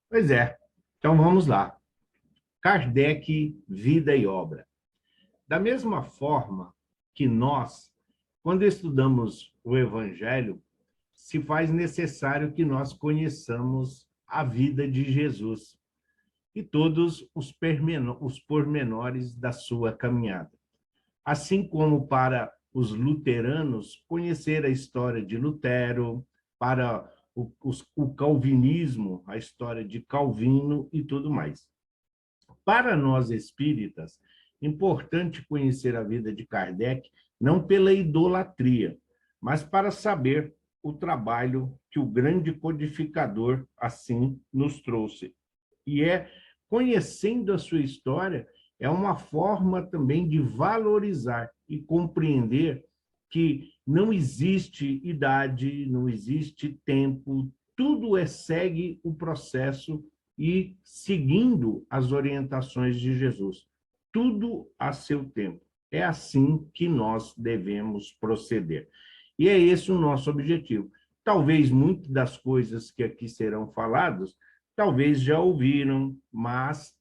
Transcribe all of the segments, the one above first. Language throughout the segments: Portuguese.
Pois é. Então vamos lá. Kardec, vida e obra. Da mesma forma que nós, quando estudamos o Evangelho, se faz necessário que nós conheçamos a vida de Jesus e todos os pormenores da sua caminhada. Assim como para os luteranos, conhecer a história de Lutero, para o calvinismo, a história de Calvino e tudo mais. Para nós espíritas, importante conhecer a vida de Kardec, não pela idolatria, mas para saber o trabalho que o grande codificador assim nos trouxe. E conhecendo a sua história, é uma forma também de valorizar e compreender que não existe idade, não existe tempo, tudo segue o processo e seguindo as orientações de Jesus. Tudo a seu tempo. É assim que nós devemos proceder. E é esse o nosso objetivo. Talvez muitas das coisas que aqui serão faladas, talvez já ouviram, mas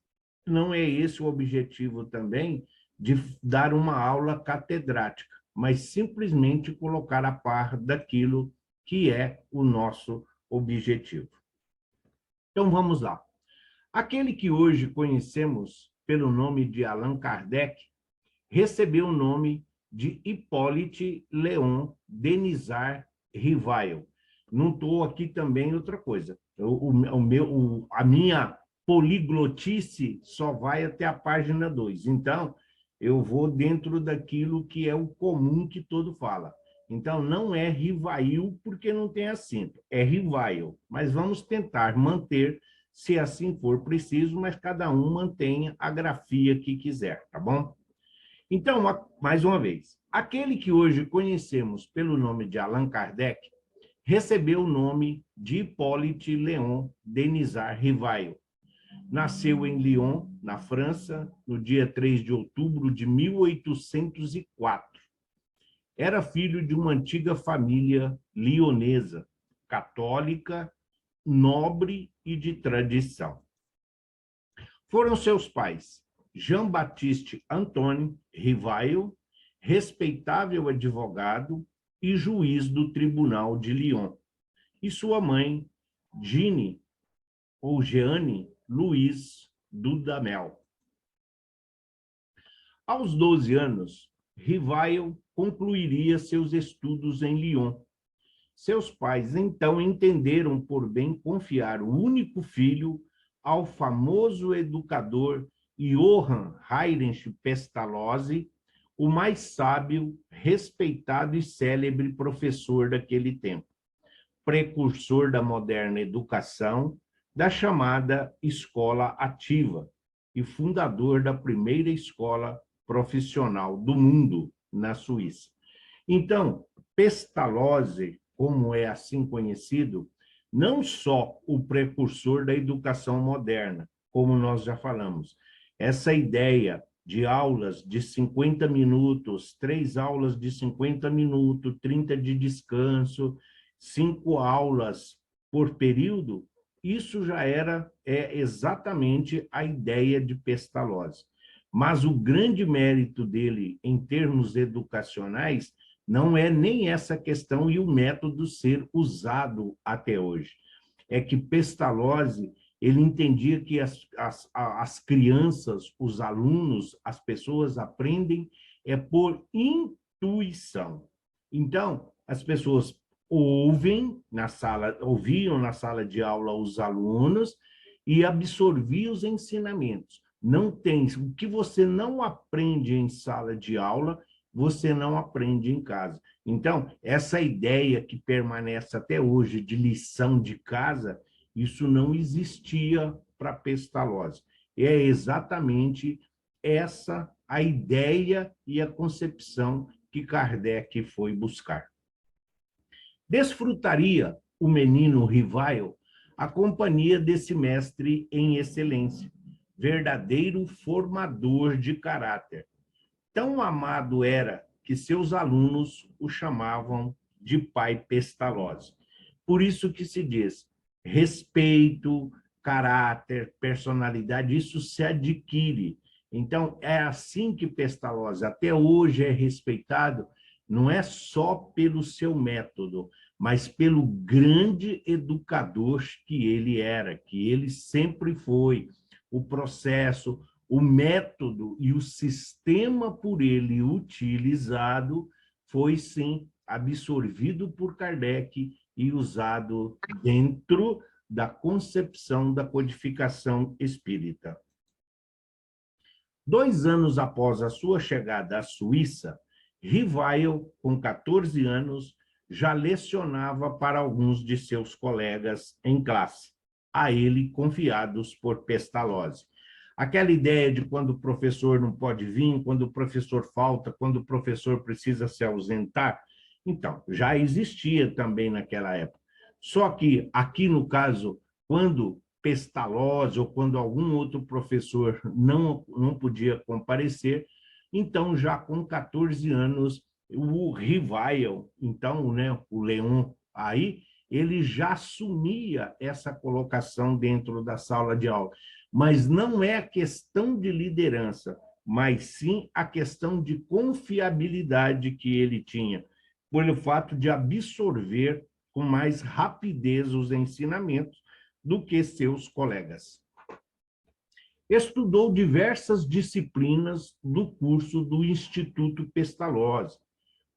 não é esse o objetivo também de dar uma aula catedrática, mas simplesmente colocar a par daquilo que é o nosso objetivo. Então vamos lá. Aquele que hoje conhecemos pelo nome de Allan Kardec recebeu o nome de Hippolyte Léon Denisard Rivail. Não estou aqui também outra coisa. A minha poliglotice só vai até a página 2. Então, eu vou dentro daquilo que é o comum que todo fala. Então, não é Rivail porque não tem acento, é Rivail. Mas vamos tentar manter, se assim for preciso, mas cada um mantenha a grafia que quiser, tá bom? Então, mais uma vez, aquele que hoje conhecemos pelo nome de Allan Kardec recebeu o nome de Hippolyte Léon Denisard Rivail. Nasceu em Lyon, na França, no dia 3 de outubro de 1804. Era filho de uma antiga família lionesa, católica, nobre e de tradição. Foram seus pais Jean-Baptiste Antoine Rivail, respeitável advogado e juiz do Tribunal de Lyon, e sua mãe, Jeanne ou Jeanne Louise Dudamel. Aos 12 anos, Rivail concluiria seus estudos em Lyon. Seus pais, então, entenderam por bem confiar o único filho ao famoso educador Johann Heinrich Pestalozzi, o mais sábio, respeitado e célebre professor daquele tempo, precursor da moderna educação, da chamada escola ativa e fundador da primeira escola profissional do mundo na Suíça. Então, Pestalozzi, como é assim conhecido, não só o precursor da educação moderna, como nós já falamos, essa ideia de aulas de 50 minutos, 3 aulas de 50 minutos, 30 de descanso, 5 aulas por período, isso já é exatamente a ideia de Pestalozzi. Mas o grande mérito dele, em termos educacionais, não é nem essa questão e o método ser usado até hoje. É que Pestalozzi, ele entendia que as crianças, os alunos, as pessoas aprendem por intuição. Então, as pessoas ouviam na sala de aula os alunos e absorviam os ensinamentos. Não tem, o que você não aprende em sala de aula, você não aprende em casa. Então, essa ideia que permanece até hoje de lição de casa, isso não existia para Pestalozzi. É exatamente essa a ideia e a concepção que Kardec foi buscar. Desfrutaria o menino Rivail a companhia desse mestre em excelência, verdadeiro formador de caráter. Tão amado era que seus alunos o chamavam de pai Pestalozzi. Por isso que se diz respeito, caráter, personalidade, isso se adquire. Então, é assim que Pestalozzi até hoje é respeitado, não é só pelo seu método, mas pelo grande educador que ele era, que ele sempre foi. O processo, o método e o sistema por ele utilizado foi, sim, absorvido por Kardec e usado dentro da concepção da codificação espírita. 2 anos após a sua chegada à Suíça, Rivail, com 14 anos, já lecionava para alguns de seus colegas em classe, a ele confiados por Pestalozzi. Aquela ideia de quando o professor não pode vir, quando o professor falta, quando o professor precisa se ausentar, então, já existia também naquela época. Só que aqui, no caso, quando Pestalozzi ou quando algum outro professor não podia comparecer, então, já com 14 anos, o Rivail, então, né, o Leon aí, ele já assumia essa colocação dentro da sala de aula. Mas não é a questão de liderança, mas sim a questão de confiabilidade que ele tinha, pelo fato de absorver com mais rapidez os ensinamentos do que seus colegas. Estudou diversas disciplinas do curso do Instituto Pestalozzi,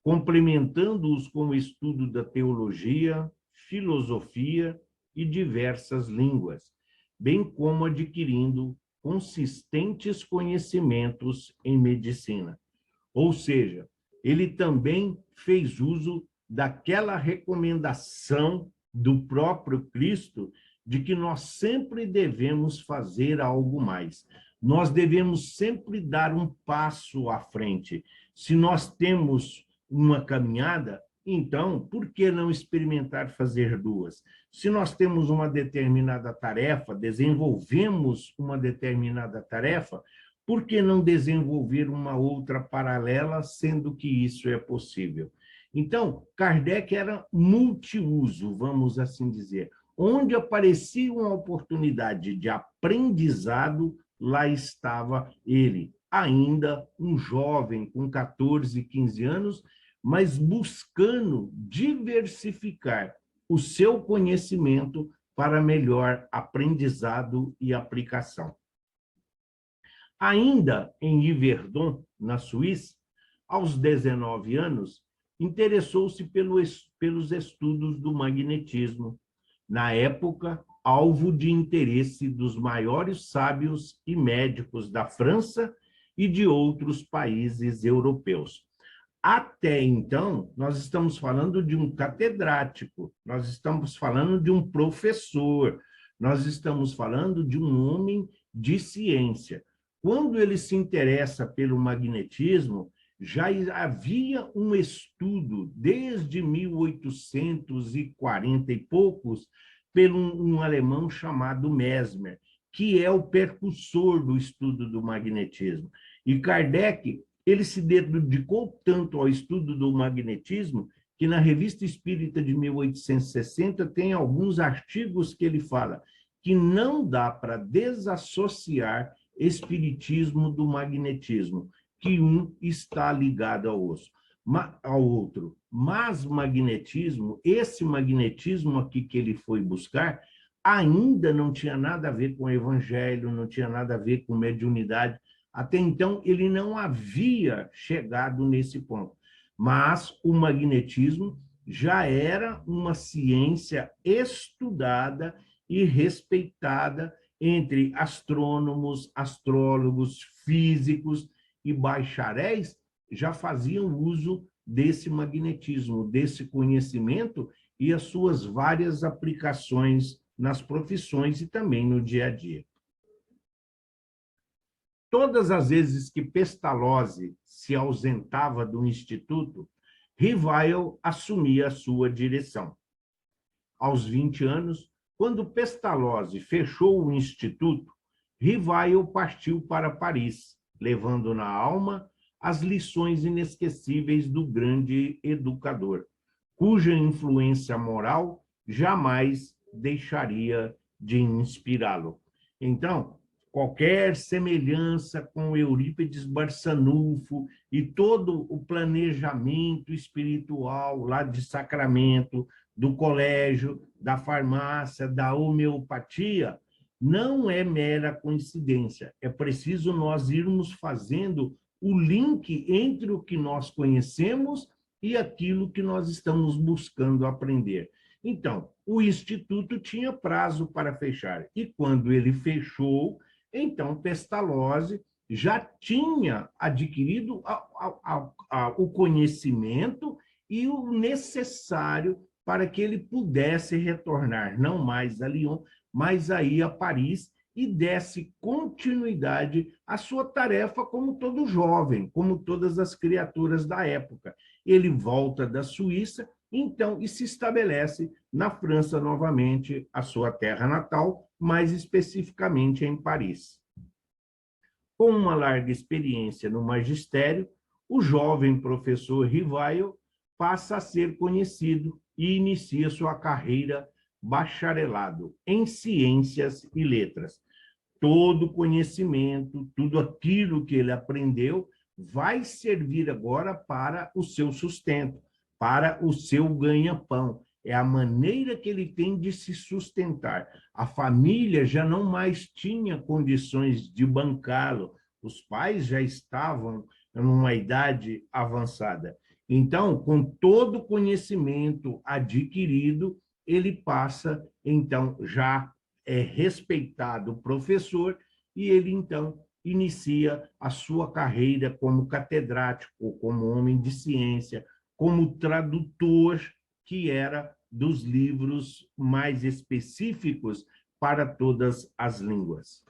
complementando-os com o estudo da teologia, filosofia e diversas línguas, bem como adquirindo consistentes conhecimentos em medicina. Ou seja, ele também fez uso daquela recomendação do próprio Cristo de que nós sempre devemos fazer algo mais. Nós devemos sempre dar um passo à frente. Se nós temos uma caminhada, então, por que não experimentar fazer 2? Se nós temos uma determinada tarefa, desenvolvemos uma determinada tarefa, por que não desenvolver uma outra paralela, sendo que isso é possível? Então, Kardec era multiuso, vamos assim dizer. Onde aparecia uma oportunidade de aprendizado, lá estava ele, ainda um jovem com 14, 15 anos, mas buscando diversificar o seu conhecimento para melhor aprendizado e aplicação. Ainda em Yverdon, na Suíça, aos 19 anos, interessou-se pelos estudos do magnetismo, na época, alvo de interesse dos maiores sábios e médicos da França e de outros países europeus. Até então, nós estamos falando de um catedrático, nós estamos falando de um professor, nós estamos falando de um homem de ciência. Quando ele se interessa pelo magnetismo, já havia um estudo, desde 1840 e poucos, por um alemão chamado Mesmer, que é o precursor do estudo do magnetismo. E Kardec, ele se dedicou tanto ao estudo do magnetismo, que na Revista Espírita de 1860 tem alguns artigos que ele fala que não dá para desassociar espiritismo do magnetismo, que um está ligado ao outro. Mas magnetismo, esse magnetismo aqui que ele foi buscar, ainda não tinha nada a ver com o evangelho, não tinha nada a ver com mediunidade. Até então, ele não havia chegado nesse ponto. Mas o magnetismo já era uma ciência estudada e respeitada entre astrônomos, astrólogos, físicos e bacharéis, já faziam uso desse magnetismo, desse conhecimento e as suas várias aplicações nas profissões e também no dia a dia. Todas as vezes que Pestalozzi se ausentava do Instituto, Rivail assumia a sua direção. Aos 20 anos, quando Pestalozzi fechou o Instituto, Rivail partiu para Paris, levando na alma as lições inesquecíveis do grande educador, cuja influência moral jamais deixaria de inspirá-lo. Então, qualquer semelhança com Eurípides Barçanufo e todo o planejamento espiritual lá de Sacramento, do colégio, da farmácia, da homeopatia, não é mera coincidência. É preciso nós irmos fazendo o link entre o que nós conhecemos e aquilo que nós estamos buscando aprender. Então, o Instituto tinha prazo para fechar, e quando ele fechou, então Pestalozzi já tinha adquirido o conhecimento e o necessário para que ele pudesse retornar, não mais a Lyon, mas aí a Paris, e desse continuidade à sua tarefa como todo jovem, como todas as criaturas da época. Ele volta da Suíça, então, e se estabelece na França novamente, a sua terra natal, mais especificamente em Paris. Com uma larga experiência no magistério, o jovem professor Rivail passa a ser conhecido e inicia sua carreira bacharelado em ciências e letras. Todo conhecimento, tudo aquilo que ele aprendeu, vai servir agora para o seu sustento, para o seu ganha-pão. É a maneira que ele tem de se sustentar. A família já não mais tinha condições de bancá-lo. Os pais já estavam numa idade avançada. Então, com todo o conhecimento adquirido, ele passa, então, já é respeitado professor, e ele, então, inicia a sua carreira como catedrático, como homem de ciência, como tradutor, que era dos livros mais específicos para todas as línguas.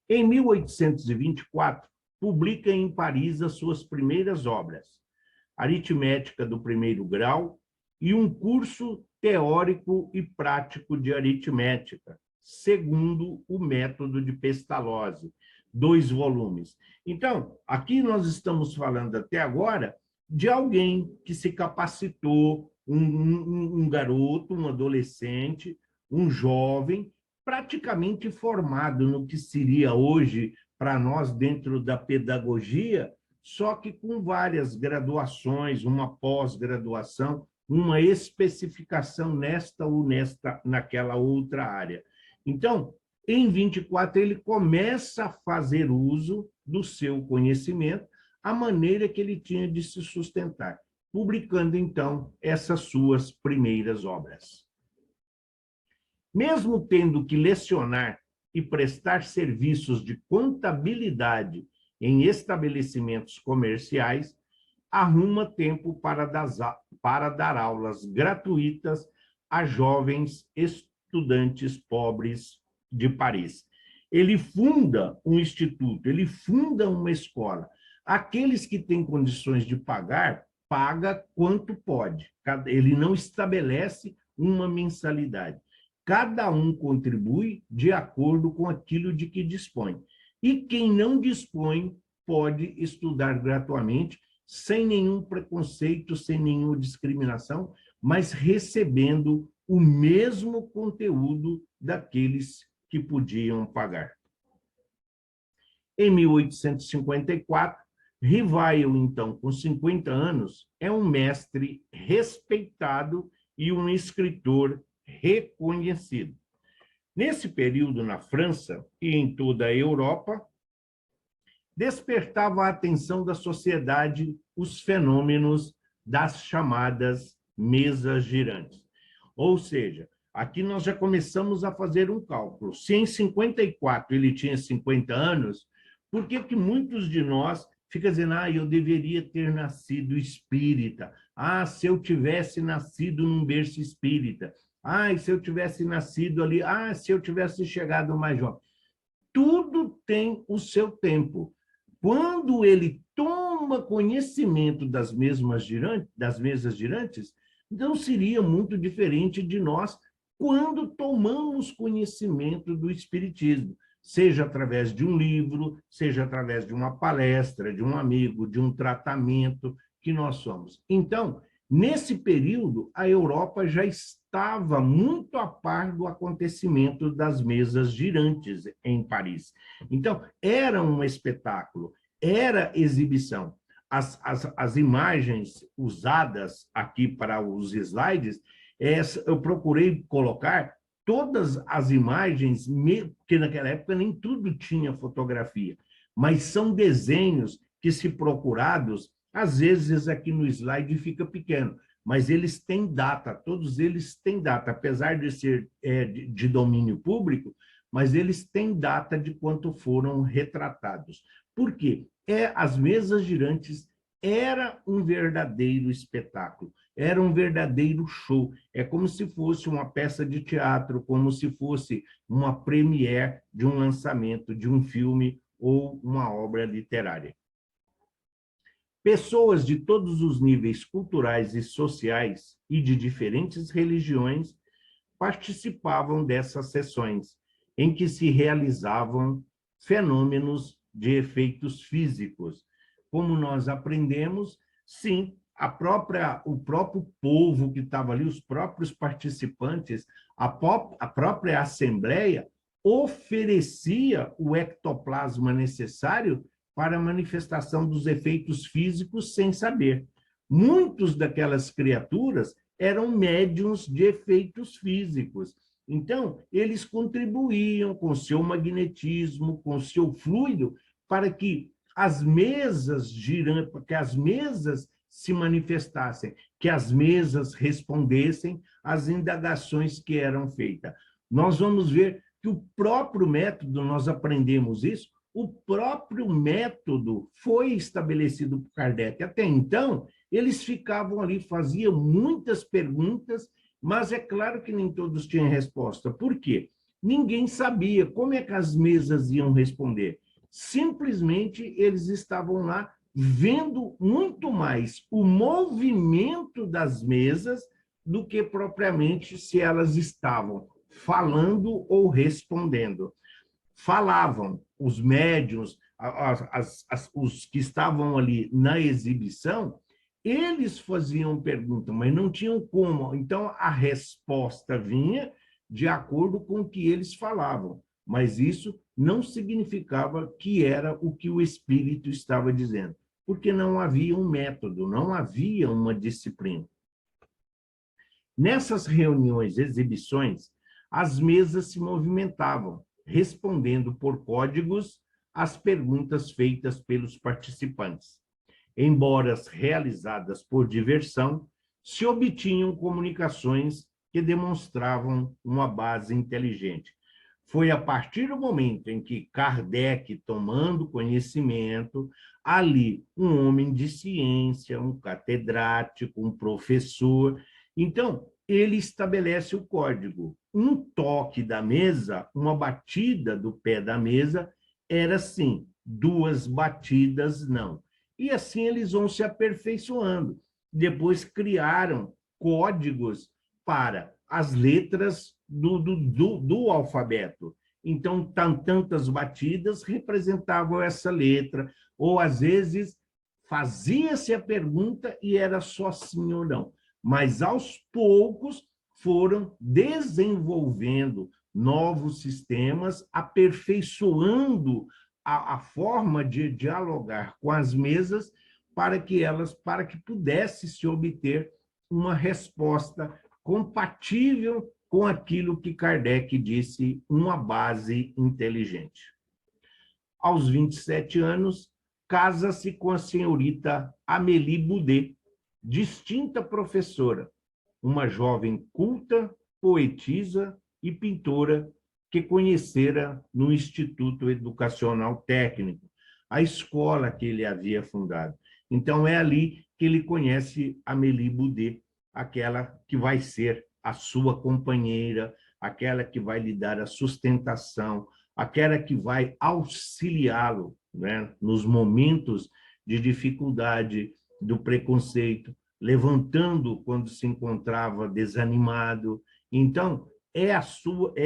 Em 1824, publica em Paris as suas primeiras obras, Aritmética do Primeiro Grau e um curso teórico e prático de aritmética, segundo o método de Pestalozzi, 2 volumes. Então, aqui nós estamos falando até agora de alguém que se capacitou, um garoto, um adolescente, um jovem, praticamente formado no que seria hoje, para nós, dentro da pedagogia, só que com várias graduações, uma pós-graduação, uma especificação nesta ou naquela outra área. Então, em 24, ele começa a fazer uso do seu conhecimento, a maneira que ele tinha de se sustentar, publicando, então, essas suas primeiras obras. Mesmo tendo que lecionar e prestar serviços de contabilidade em estabelecimentos comerciais, arruma tempo para dar aulas gratuitas a jovens estudantes pobres de Paris. Ele funda um instituto, ele funda uma escola. Aqueles que têm condições de pagar, paga quanto pode. Ele não estabelece uma mensalidade. Cada um contribui de acordo com aquilo de que dispõe. E quem não dispõe pode estudar gratuitamente, sem nenhum preconceito, sem nenhuma discriminação, mas recebendo o mesmo conteúdo daqueles que podiam pagar. Em 1854, Rivail, então, com 50 anos, é um mestre respeitado e um escritor reconhecido. Nesse período, na França e em toda a Europa, despertava a atenção da sociedade os fenômenos das chamadas mesas girantes. Ou seja, aqui nós já começamos a fazer um cálculo. Se em 54 ele tinha 50 anos, por que que muitos de nós ficam dizendo, eu deveria ter nascido espírita, se eu tivesse nascido num berço espírita, se eu tivesse nascido ali, se eu tivesse chegado mais jovem. Tudo tem o seu tempo. Quando ele toma conhecimento das mesas girantes, não seria muito diferente de nós quando tomamos conhecimento do Espiritismo, seja através de um livro, seja através de uma palestra, de um amigo, de um tratamento que nós somos. Então, Nesse período, a Europa já estava muito a par do acontecimento das mesas girantes em Paris. Então, era um espetáculo, era exibição. As imagens usadas aqui para os slides, eu procurei colocar todas as imagens, porque naquela época nem tudo tinha fotografia, mas são desenhos que, se procurados, às vezes aqui no slide fica pequeno, mas eles têm data, todos eles têm data, apesar de ser de domínio público, mas eles têm data de quanto foram retratados. Por quê? As mesas girantes era um verdadeiro espetáculo, era um verdadeiro show. É como se fosse uma peça de teatro, como se fosse uma premiere de um lançamento de um filme ou uma obra literária. Pessoas de todos os níveis culturais e sociais e de diferentes religiões participavam dessas sessões, em que se realizavam fenômenos de efeitos físicos. Como nós aprendemos, sim, o próprio povo que estava ali, os próprios participantes, a própria assembleia oferecia o ectoplasma necessário para a manifestação dos efeitos físicos sem saber. Muitos daquelas criaturas eram médiums de efeitos físicos. Então, eles contribuíam com seu magnetismo, com seu fluido, para que as mesas que as mesas se manifestassem, que as mesas respondessem às indagações que eram feitas. Nós vamos ver que o próprio método, nós aprendemos isso, o próprio método foi estabelecido por Kardec. Até então, eles ficavam ali, faziam muitas perguntas, mas é claro que nem todos tinham resposta. Por quê? Ninguém sabia como é que as mesas iam responder. Simplesmente eles estavam lá vendo muito mais o movimento das mesas do que propriamente se elas estavam falando ou respondendo. Falavam, os médiuns, os que estavam ali na exibição, eles faziam pergunta, mas não tinham como. Então, a resposta vinha de acordo com o que eles falavam, mas isso não significava que era o que o espírito estava dizendo, porque não havia um método, não havia uma disciplina. Nessas reuniões, exibições, as mesas se movimentavam, respondendo por códigos às perguntas feitas pelos participantes. Embora realizadas por diversão, se obtinham comunicações que demonstravam uma base inteligente. Foi a partir do momento em que Kardec, tomando conhecimento, ali um homem de ciência, um catedrático, um professor, então ele estabelece o código. Um toque da mesa, uma batida do pé da mesa, era sim, 2 batidas não. E assim eles vão se aperfeiçoando. Depois criaram códigos para as letras do alfabeto. Então, tantas batidas representavam essa letra, ou às vezes fazia-se a pergunta e era só sim ou não. Mas aos poucos foram desenvolvendo novos sistemas, aperfeiçoando a forma de dialogar com as mesas para que pudesse se obter uma resposta compatível com aquilo que Kardec disse, uma base inteligente. Aos 27 anos, casa-se com a senhorita Amélie Boudet, distinta professora, uma jovem culta, poetisa e pintora que conhecera no Instituto Educacional Técnico, a escola que ele havia fundado. Então, é ali que ele conhece Amélie Boudet, aquela que vai ser a sua companheira, aquela que vai lhe dar a sustentação, aquela que vai auxiliá-lo, né, nos momentos de dificuldade, do preconceito, levantando quando se encontrava desanimado. Então, é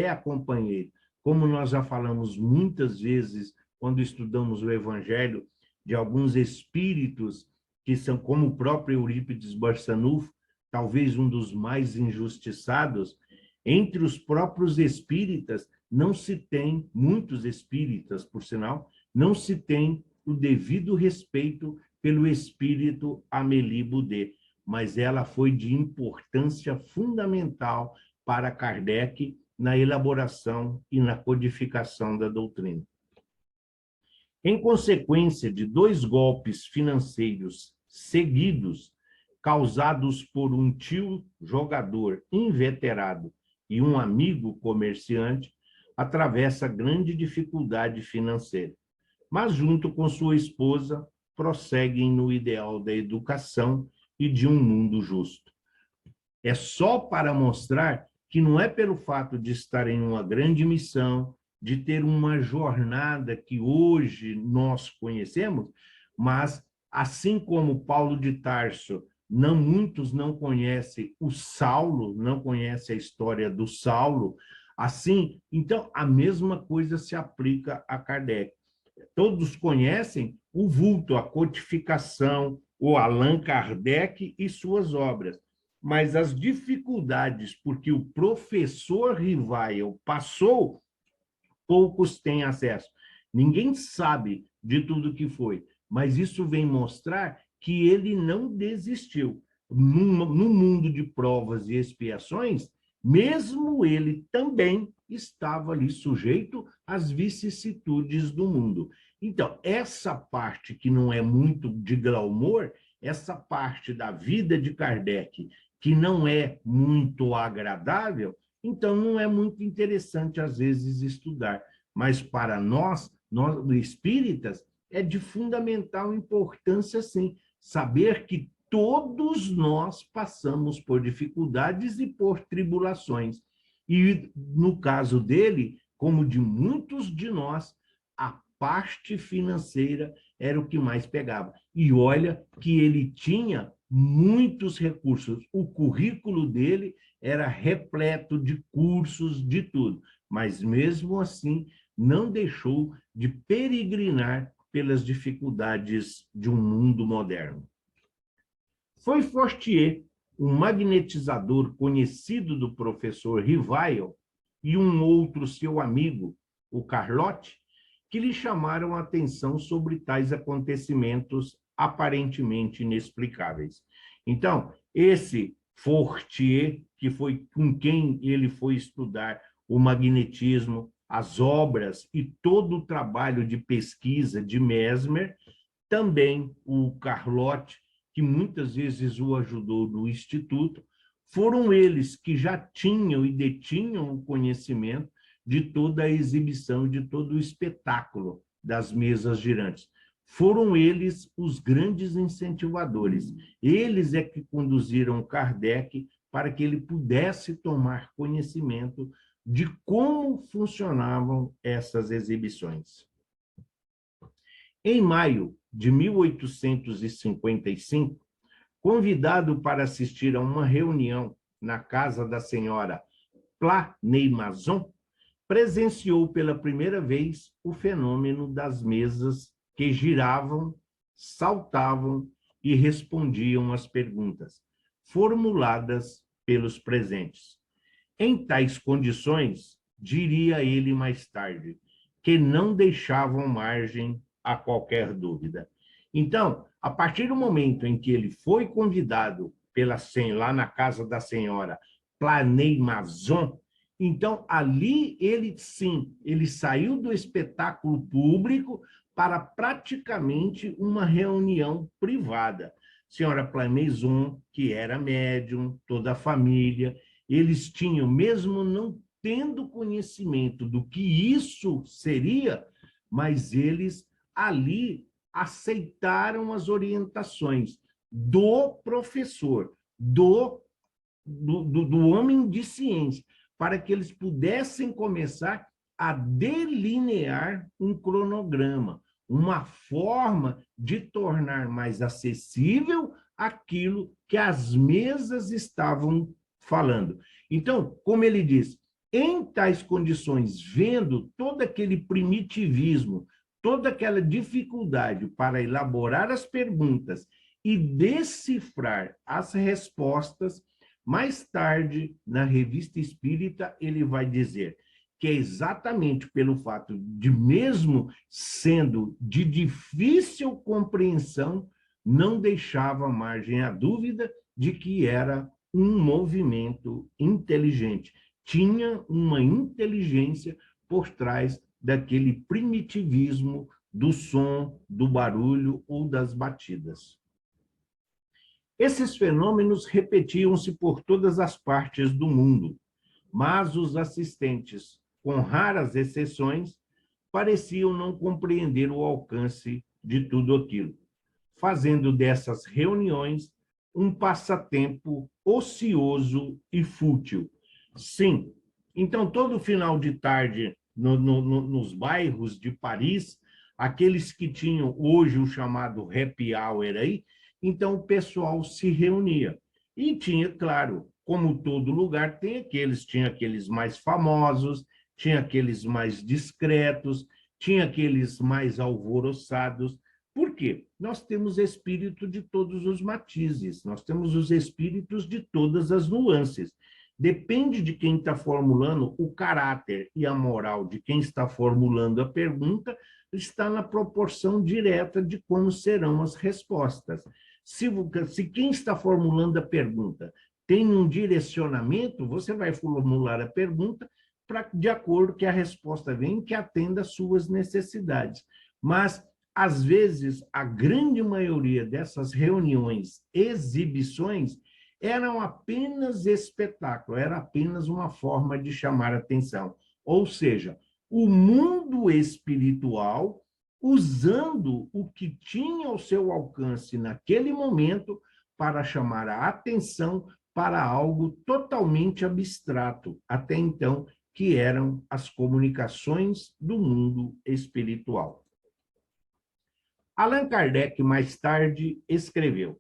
a companheira. Como nós já falamos muitas vezes, quando estudamos o Evangelho, de alguns espíritos que são, como o próprio Eurípides Barçanufo, talvez um dos mais injustiçados, entre os próprios espíritas não se tem, muitos espíritas, por sinal, não se tem o devido respeito pelo espírito Amélie Boudet, mas ela foi de importância fundamental para Kardec na elaboração e na codificação da doutrina. Em consequência de 2 golpes financeiros seguidos, causados por um tio jogador inveterado e um amigo comerciante, atravessa grande dificuldade financeira, mas junto com sua esposa prosseguem no ideal da educação e de um mundo justo. É só para mostrar que não é pelo fato de estar em uma grande missão, de ter uma jornada que hoje nós conhecemos, mas assim como Paulo de Tarso, muitos não conhecem o Saulo, não conhecem a história do Saulo, assim, então a mesma coisa se aplica a Kardec. Todos conhecem o vulto, a codificação, o Allan Kardec e suas obras, mas as dificuldades porque o professor Rivail passou, poucos têm acesso. Ninguém sabe de tudo que foi, mas isso vem mostrar que ele não desistiu. No mundo de provas e expiações, mesmo ele também estava ali sujeito às vicissitudes do mundo. Então, essa parte que não é muito de glamour, essa parte da vida de Kardec, que não é muito agradável, então não é muito interessante, às vezes, estudar. Mas para nós espíritas, é de fundamental importância, sim, saber que todos nós passamos por dificuldades e por tribulações. E, no caso dele, como de muitos de nós, a parte financeira era o que mais pegava. E olha que ele tinha muitos recursos. O currículo dele era repleto de cursos, de tudo. Mas, mesmo assim, não deixou de peregrinar pelas dificuldades de um mundo moderno. Foi Fortier, um magnetizador conhecido do professor Rivail, e um outro seu amigo, o Carlotti, que lhe chamaram a atenção sobre tais acontecimentos aparentemente inexplicáveis. Então, esse Fortier, que foi com quem ele foi estudar o magnetismo, as obras e todo o trabalho de pesquisa de Mesmer, também o Carlotti, que muitas vezes o ajudou no Instituto, foram eles que já tinham e detinham o conhecimento de toda a exibição, de todo o espetáculo das mesas girantes. Foram eles os grandes incentivadores. Eles é que conduziram Kardec para que ele pudesse tomar conhecimento de como funcionavam essas exibições. Em maio de 1855, convidado para assistir a uma reunião na casa da senhora Planey-Masson, presenciou pela primeira vez o fenômeno das mesas que giravam, saltavam e respondiam às perguntas formuladas pelos presentes. Em tais condições, diria ele mais tarde, que não deixavam margem a qualquer dúvida. Então, a partir do momento em que ele foi convidado lá na casa da senhora Planey-Masson, então ali ele sim, ele saiu do espetáculo público para praticamente uma reunião privada. Senhora Planey-Masson, que era médium, toda a família, eles tinham, mesmo não tendo conhecimento do que isso seria, mas eles ali aceitaram as orientações do professor, do homem de ciência, para que eles pudessem começar a delinear um cronograma, uma forma de tornar mais acessível aquilo que as mesas estavam falando. Então, como ele diz, em tais condições, vendo todo aquele primitivismo, toda aquela dificuldade para elaborar as perguntas e decifrar as respostas. Mais tarde, na Revista Espírita, ele vai dizer que é exatamente pelo fato de, mesmo sendo de difícil compreensão, não deixava margem à dúvida de que era um movimento inteligente. Tinha uma inteligência por trás daquele primitivismo do som, do barulho ou das batidas. Esses fenômenos repetiam-se por todas as partes do mundo, mas os assistentes, com raras exceções, pareciam não compreender o alcance de tudo aquilo, fazendo dessas reuniões um passatempo ocioso e fútil. Sim, então todo final de tarde nos bairros de Paris, aqueles que tinham hoje o chamado happy hour aí, então o pessoal se reunia. E tinha, claro, como todo lugar, tinha aqueles mais famosos, tinha aqueles mais discretos, tinha aqueles mais alvoroçados. Por quê? Nós temos espírito de todos os matizes, nós temos os espíritos de todas as nuances. Depende de quem está formulando, o caráter e a moral de quem está formulando a pergunta está na proporção direta de como serão as respostas. Se quem está formulando a pergunta tem um direcionamento, você vai formular a pergunta de acordo que a resposta vem, que atenda às suas necessidades. Mas, às vezes, a grande maioria dessas reuniões, exibições, eram apenas espetáculo, era apenas uma forma de chamar atenção. Ou seja, o mundo espiritual usando o que tinha ao seu alcance naquele momento para chamar a atenção para algo totalmente abstrato, até então, que eram as comunicações do mundo espiritual. Allan Kardec, mais tarde, escreveu: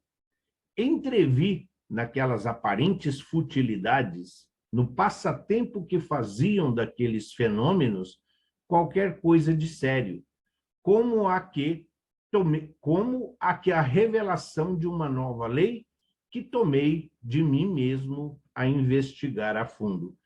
entrevi naquelas aparentes futilidades, no passatempo que faziam daqueles fenômenos, qualquer coisa de sério, como a que a revelação de uma nova lei que tomei de mim mesmo a investigar a fundo.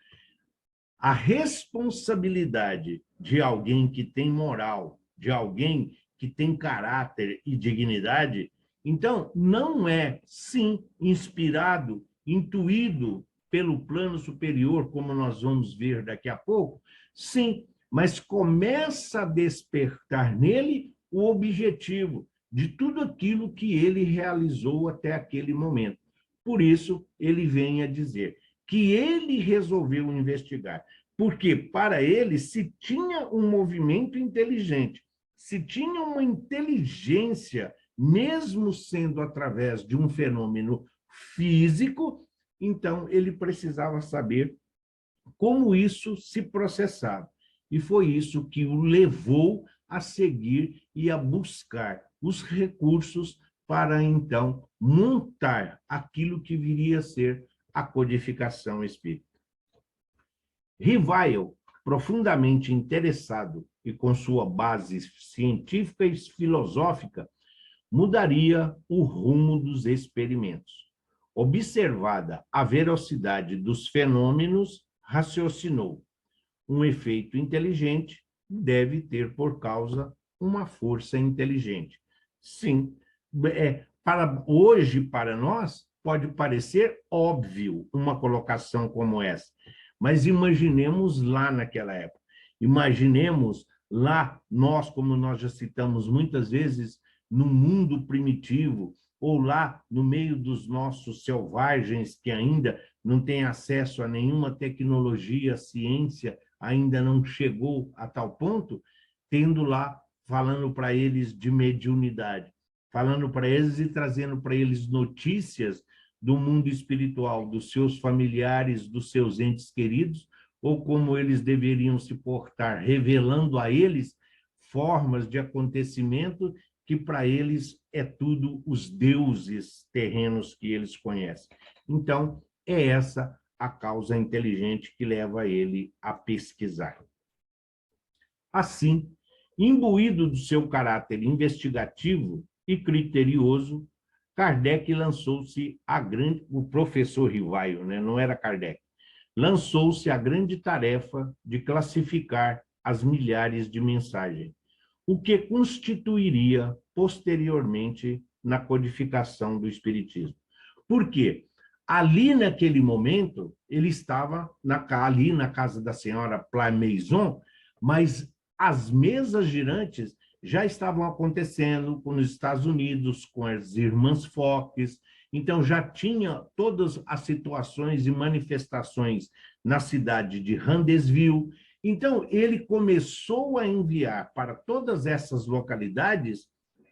A responsabilidade de alguém que tem moral, de alguém que tem caráter e dignidade, então, não é, sim, inspirado, intuído pelo plano superior, como nós vamos ver daqui a pouco, sim, mas começa a despertar nele o objetivo de tudo aquilo que ele realizou até aquele momento. Por isso, ele vem a dizer que ele resolveu investigar, porque para ele, se tinha um movimento inteligente, se tinha uma inteligência, mesmo sendo através de um fenômeno físico, então ele precisava saber como isso se processava. E foi isso que o levou a seguir e a buscar os recursos para, então, montar aquilo que viria a ser a codificação espírita. Rivale, profundamente interessado e com sua base científica e filosófica, mudaria o rumo dos experimentos. Observada a velocidade dos fenômenos, raciocinou: um efeito inteligente deve ter por causa uma força inteligente. Sim, hoje, para nós, pode parecer óbvio uma colocação como essa, mas imaginemos lá naquela época. Imaginemos lá, nós, como nós já citamos muitas vezes, no mundo primitivo, ou lá no meio dos nossos selvagens que ainda não têm acesso a nenhuma tecnologia, a ciência ainda não chegou a tal ponto, tendo lá, falando para eles de mediunidade, falando para eles e trazendo para eles notícias do mundo espiritual, dos seus familiares, dos seus entes queridos, ou como eles deveriam se portar, revelando a eles formas de acontecimento que para eles é tudo os deuses terrenos que eles conhecem. Então, é essa a causa inteligente que leva ele a pesquisar. Assim, imbuído do seu caráter investigativo e criterioso, Kardec lançou-se a grande... O professor Rivaio, né? Não era Kardec. Lançou-se a grande tarefa de classificar as milhares de mensagens, o que constituiria posteriormente na codificação do Espiritismo. Por quê? Ali, naquele momento, ele estava ali na casa da senhora Plamaison, mas as mesas girantes já estavam acontecendo nos Estados Unidos, com as irmãs Fox, então já tinha todas as situações e manifestações na cidade de Huddersfield. Então, ele começou a enviar para todas essas localidades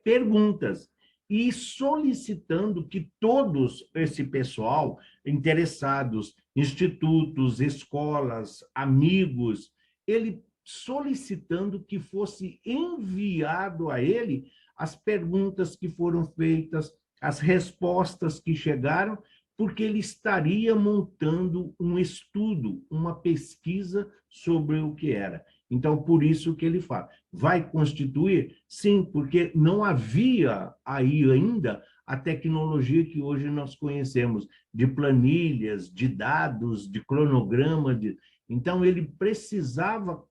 perguntas e solicitando que todos esse pessoal interessados, institutos, escolas, amigos, ele solicitando que fosse enviado a ele as perguntas que foram feitas, as respostas que chegaram, porque ele estaria montando um estudo, uma pesquisa sobre o que era. Então, por isso que ele fala, vai constituir? Sim, porque não havia aí ainda a tecnologia que hoje nós conhecemos, de planilhas, de dados, de cronograma. Então, ele precisava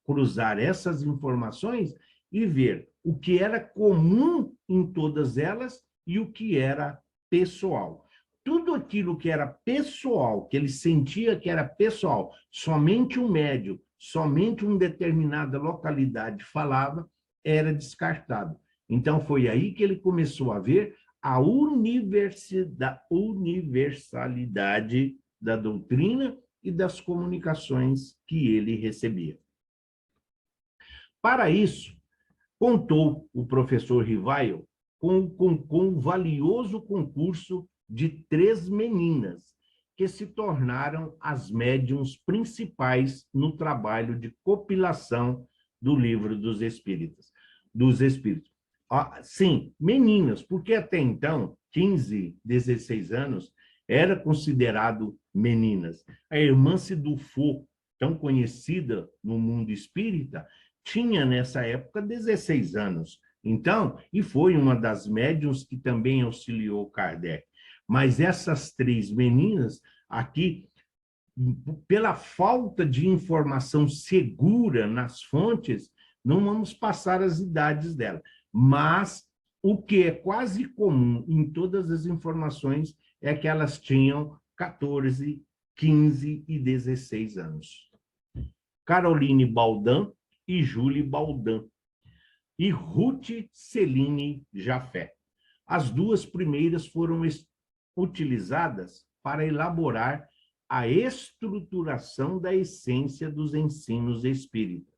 cruzar essas informações e ver o que era comum em todas elas e o que era pessoal. Tudo aquilo que era pessoal, que ele sentia que era pessoal, somente um médium, somente uma determinada localidade falava, era descartado. Então, foi aí que ele começou a ver a universalidade da doutrina e das comunicações que ele recebia. Para isso, contou o professor Rivaio com o valioso concurso de 3 meninas, que se tornaram as médiuns principais no trabalho de compilação do Livro dos Espíritos. Sim, meninas, porque até então, 15, 16 anos, era considerado meninas. A irmã Sidufo, tão conhecida no mundo espírita, tinha nessa época 16 anos. Então, e foi uma das médiuns que também auxiliou Kardec. Mas essas 3 meninas aqui, pela falta de informação segura nas fontes, não vamos passar as idades dela. Mas o que é quase comum em todas as informações é que elas tinham 14, 15 e 16 anos. Caroline Baldan e Julie Baldan, e Ruth Celine Jafé. As 2 primeiras foram utilizadas para elaborar a estruturação da essência dos ensinos espíritas,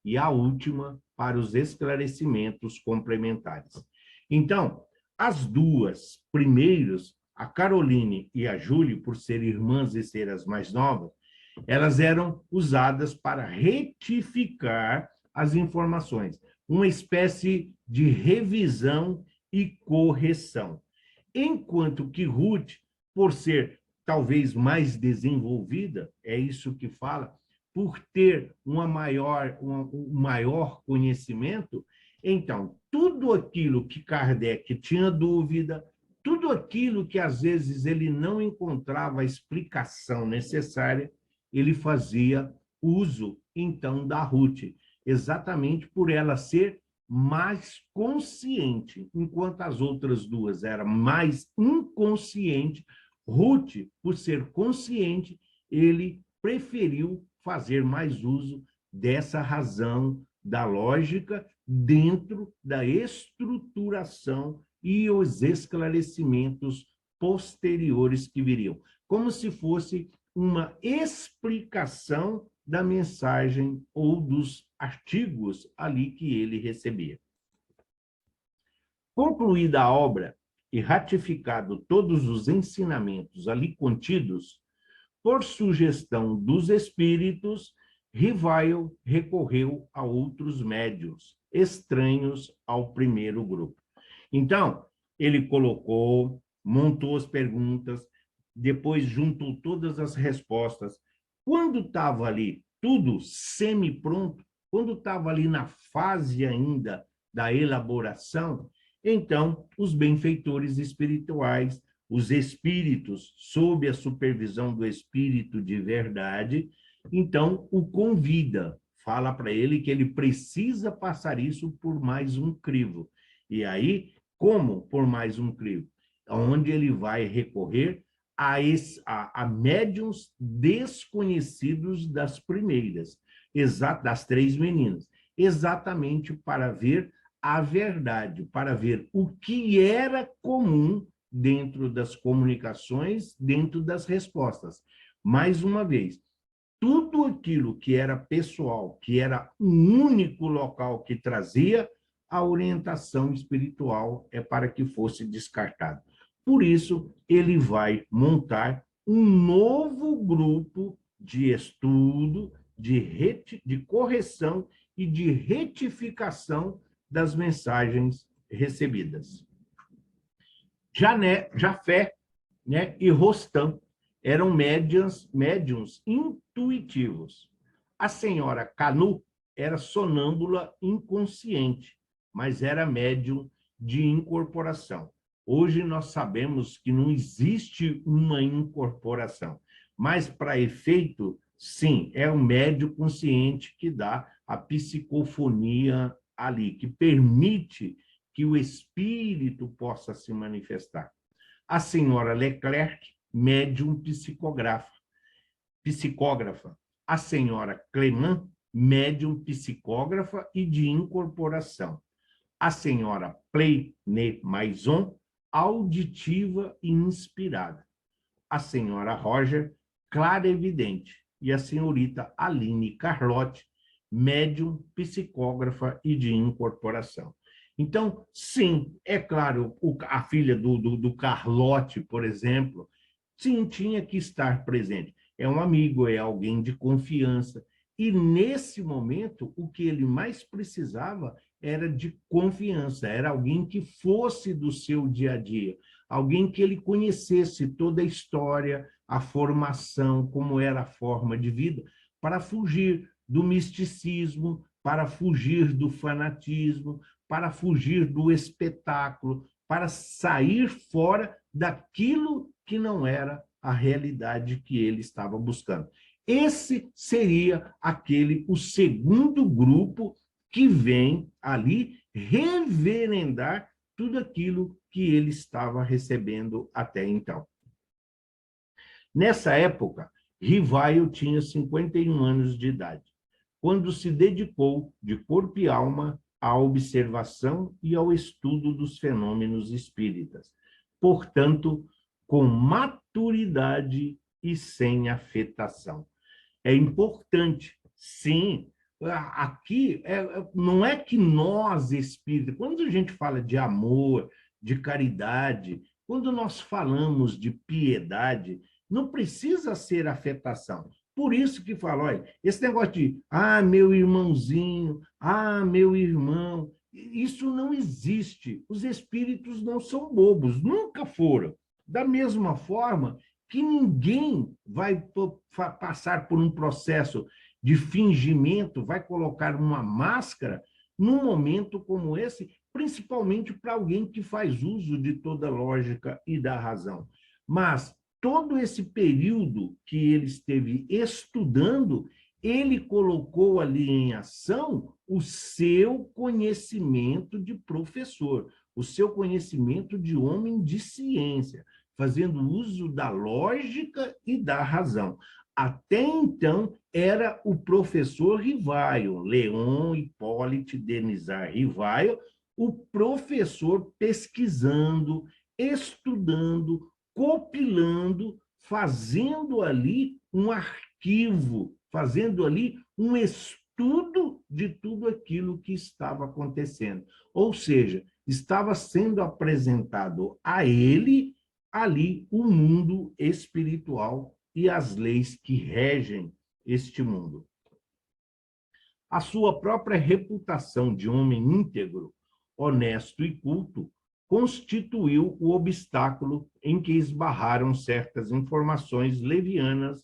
e a última para os esclarecimentos complementares. Então, as 2 primeiras, a Caroline e a Julie, por serem irmãs e ser as mais novas, elas eram usadas para retificar as informações, uma espécie de revisão e correção. Enquanto que Ruth, por ser talvez mais desenvolvida, é isso que fala, por ter um maior conhecimento, então, tudo aquilo que Kardec tinha dúvida, tudo aquilo que às vezes ele não encontrava a explicação necessária, ele fazia uso, então, da Ruth, exatamente por ela ser mais consciente, enquanto as outras 2 eram mais inconscientes. Ruth, por ser consciente, ele preferiu fazer mais uso dessa razão da lógica dentro da estruturação e os esclarecimentos posteriores que viriam, como se fosse uma explicação da mensagem ou dos artigos ali que ele recebia. Concluída a obra e ratificado todos os ensinamentos ali contidos, por sugestão dos espíritos, Rivaio recorreu a outros médiuns, estranhos ao primeiro grupo. Então, ele colocou, montou as perguntas, depois juntou todas as respostas. Quando estava ali tudo semi-pronto, quando estava ali na fase ainda da elaboração, Então, os benfeitores espirituais, os espíritos, sob a supervisão do espírito de verdade, então o convida, fala para ele que ele precisa passar isso por mais um crivo. E aí, como por mais um crivo? Onde ele vai recorrer a médiuns desconhecidos das primeiras, das três meninas, exatamente para ver a verdade, para ver o que era comum dentro das comunicações, dentro das respostas. Mais uma vez, tudo aquilo que era pessoal, que era um único local que trazia, a orientação espiritual é para que fosse descartado. Por isso, ele vai montar um novo grupo de estudo, de correção e de retificação das mensagens recebidas. Jafé, né, e Rostam eram médiuns intuitivos. A senhora Canu era sonâmbula inconsciente, mas era médium de incorporação. Hoje nós sabemos que não existe uma incorporação, mas para efeito, sim, é o médium consciente que dá a psicofonia ali, que permite que o espírito possa se manifestar. A senhora Leclerc, médium psicógrafa. A senhora Clement, médium psicógrafa e de incorporação. A senhora Pleyne-Maison, auditiva e inspirada. A senhora Roger, clarevidente. E a senhorita Aline Carlotti, médium psicógrafa e de incorporação. Então, sim, é claro, a filha do Carlotti, por exemplo, sim, tinha que estar presente. É um amigo, é alguém de confiança. E, nesse momento, o que ele mais precisava era de confiança, era alguém que fosse do seu dia a dia, alguém que ele conhecesse toda a história, a formação, como era a forma de vida, para fugir do misticismo, para fugir do fanatismo, para fugir do espetáculo, para sair fora daquilo que não era a realidade que ele estava buscando. Esse seria o segundo grupo que vem ali reverendar tudo aquilo que ele estava recebendo até então. Nessa época, Rivaio tinha 51 anos de idade, quando se dedicou de corpo e alma à observação e ao estudo dos fenômenos espíritas. Portanto, com maturidade e sem afetação. É importante, sim, aqui não é que nós, espíritas, quando a gente fala de amor, de caridade, quando nós falamos de piedade, não precisa ser afetação. Por isso que falo, olha, esse negócio de, meu irmãozinho, meu irmão, isso não existe. Os espíritos não são bobos, nunca foram. Da mesma forma que ninguém vai passar por um processo de fingimento, vai colocar uma máscara num momento como esse, principalmente para alguém que faz uso de toda a lógica e da razão. Mas todo esse período que ele esteve estudando, ele colocou ali em ação o seu conhecimento de professor, o seu conhecimento de homem de ciência, fazendo uso da lógica e da razão. Até então, era o professor Rivaio, Leon Hipólite Denizar Rivaio, o professor pesquisando, estudando, compilando, fazendo ali um arquivo, fazendo ali um estudo de tudo aquilo que estava acontecendo. Ou seja, estava sendo apresentado a ele ali o mundo espiritual e as leis que regem este mundo. A sua própria reputação de homem íntegro, honesto e culto constituiu o obstáculo em que esbarraram certas informações levianas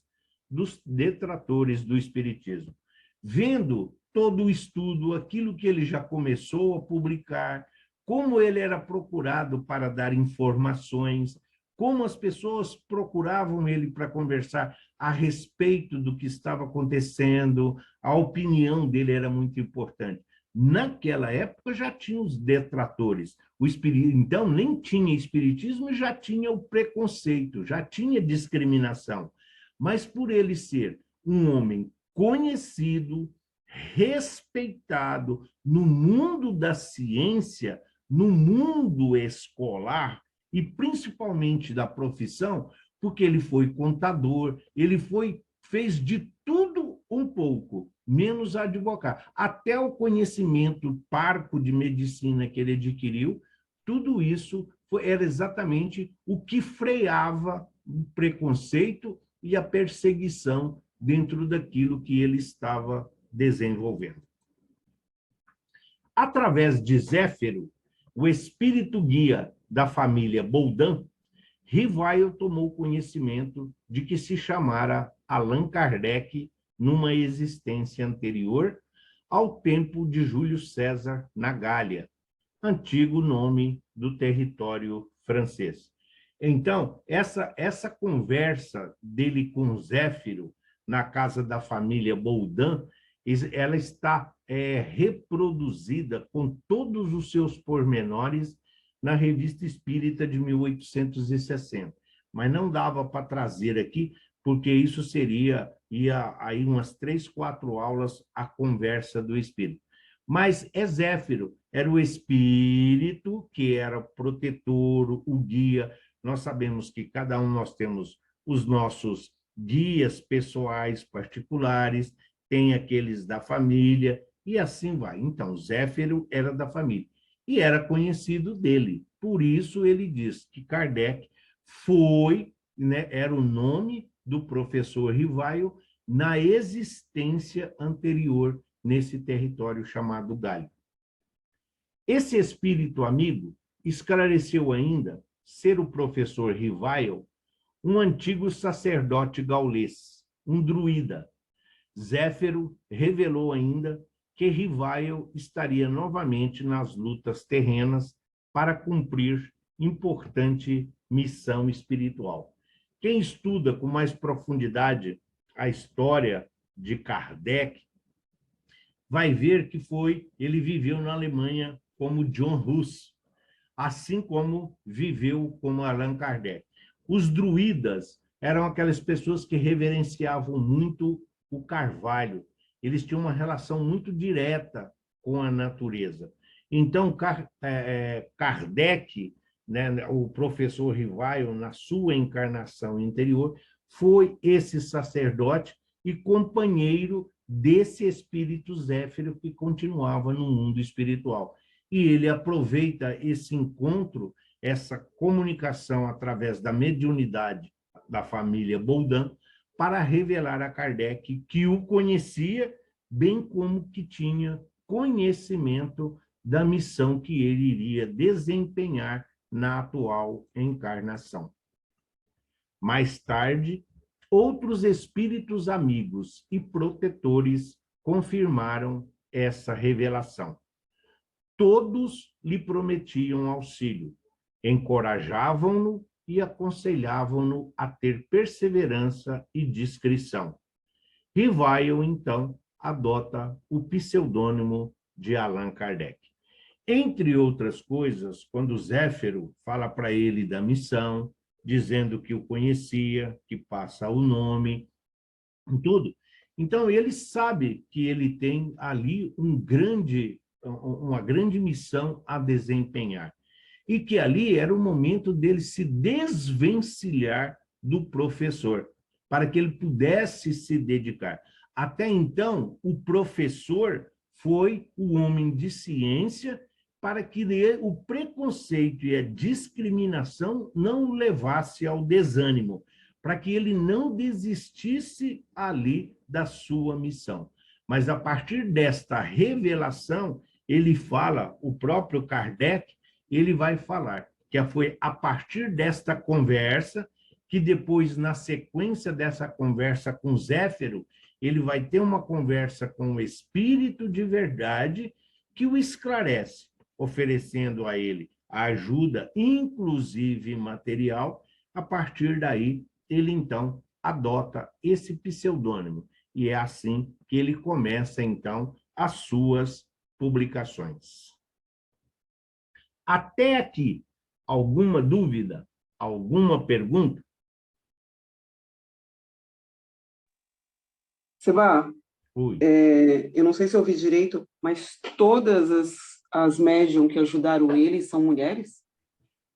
dos detratores do espiritismo. Vendo todo o estudo, aquilo que ele já começou a publicar, como ele era procurado para dar informações, como as pessoas procuravam ele para conversar a respeito do que estava acontecendo, a opinião dele era muito importante. Naquela época já tinha os detratores. Então, nem tinha espiritismo e já tinha o preconceito, já tinha discriminação. Mas por ele ser um homem conhecido, respeitado no mundo da ciência, no mundo escolar e principalmente da profissão, porque ele foi contador, fez de tudo um pouco, menos advogar. Até o conhecimento parco de medicina que ele adquiriu, tudo isso era exatamente o que freava o preconceito e a perseguição dentro daquilo que ele estava desenvolvendo. Através de Zéfiro, o espírito guia da família Boldan, Rivaio tomou conhecimento de que se chamara Allan Kardec numa existência anterior ao tempo de Júlio César na Gália, antigo nome do território francês. Então, essa conversa dele com Zéfiro na casa da família Boldan, ela está reproduzida com todos os seus pormenores na Revista Espírita de 1860. Mas não dava para trazer aqui, porque isso ia aí umas 3, 4 aulas a conversa do espírito. Mas Zéfiro era o espírito que era protetor, o guia. Nós sabemos que cada um nós temos os nossos guias pessoais particulares, tem aqueles da família, e assim vai. Então, Zéfiro era da família e era conhecido dele. Por isso, ele diz que Kardec foi, né, era o nome do professor Rivaio na existência anterior nesse território chamado Gália. Esse espírito amigo esclareceu ainda ser o professor Rivaio um antigo sacerdote gaulês, um druida. Zéfiro revelou ainda que Rivaio estaria novamente nas lutas terrenas para cumprir importante missão espiritual. Quem estuda com mais profundidade a história de Kardec vai ver que ele viveu na Alemanha como John Hus, assim como viveu como Allan Kardec. Os druidas eram aquelas pessoas que reverenciavam muito o carvalho. Eles tinham uma relação muito direta com a natureza. Então, Kardec, né, o professor Rivaio, na sua encarnação interior, foi esse sacerdote e companheiro desse espírito Zéfiro que continuava no mundo espiritual. E ele aproveita esse encontro, essa comunicação através da mediunidade da família Boldan, para revelar a Kardec que o conhecia, bem como que tinha conhecimento da missão que ele iria desempenhar na atual encarnação. Mais tarde, outros espíritos amigos e protetores confirmaram essa revelação. Todos lhe prometiam auxílio, encorajavam-no e aconselhavam-no a ter perseverança e discrição. Rivaio, então, adota o pseudônimo de Allan Kardec. Entre outras coisas, quando Zéfiro fala para ele da missão, dizendo que o conhecia, que passa o nome, tudo. Então, ele sabe que ele tem ali uma grande missão a desempenhar. E que ali era o momento dele se desvencilhar do professor, para que ele pudesse se dedicar. Até então, o professor foi o homem de ciência para que o preconceito e a discriminação não o levasse ao desânimo, para que ele não desistisse ali da sua missão. Mas a partir desta revelação, ele fala, o próprio Kardec, ele vai falar que foi a partir desta conversa, que depois, na sequência dessa conversa com Zéfiro, ele vai ter uma conversa com o Espírito de Verdade, que o esclarece oferecendo a ele a ajuda, inclusive material. A partir daí, ele então adota esse pseudônimo, e é assim que ele começa, então, as suas publicações. Até aqui, alguma dúvida? Alguma pergunta? Seba, Oi. eu não sei se eu ouvi direito, mas todas as médium que ajudaram ele são mulheres?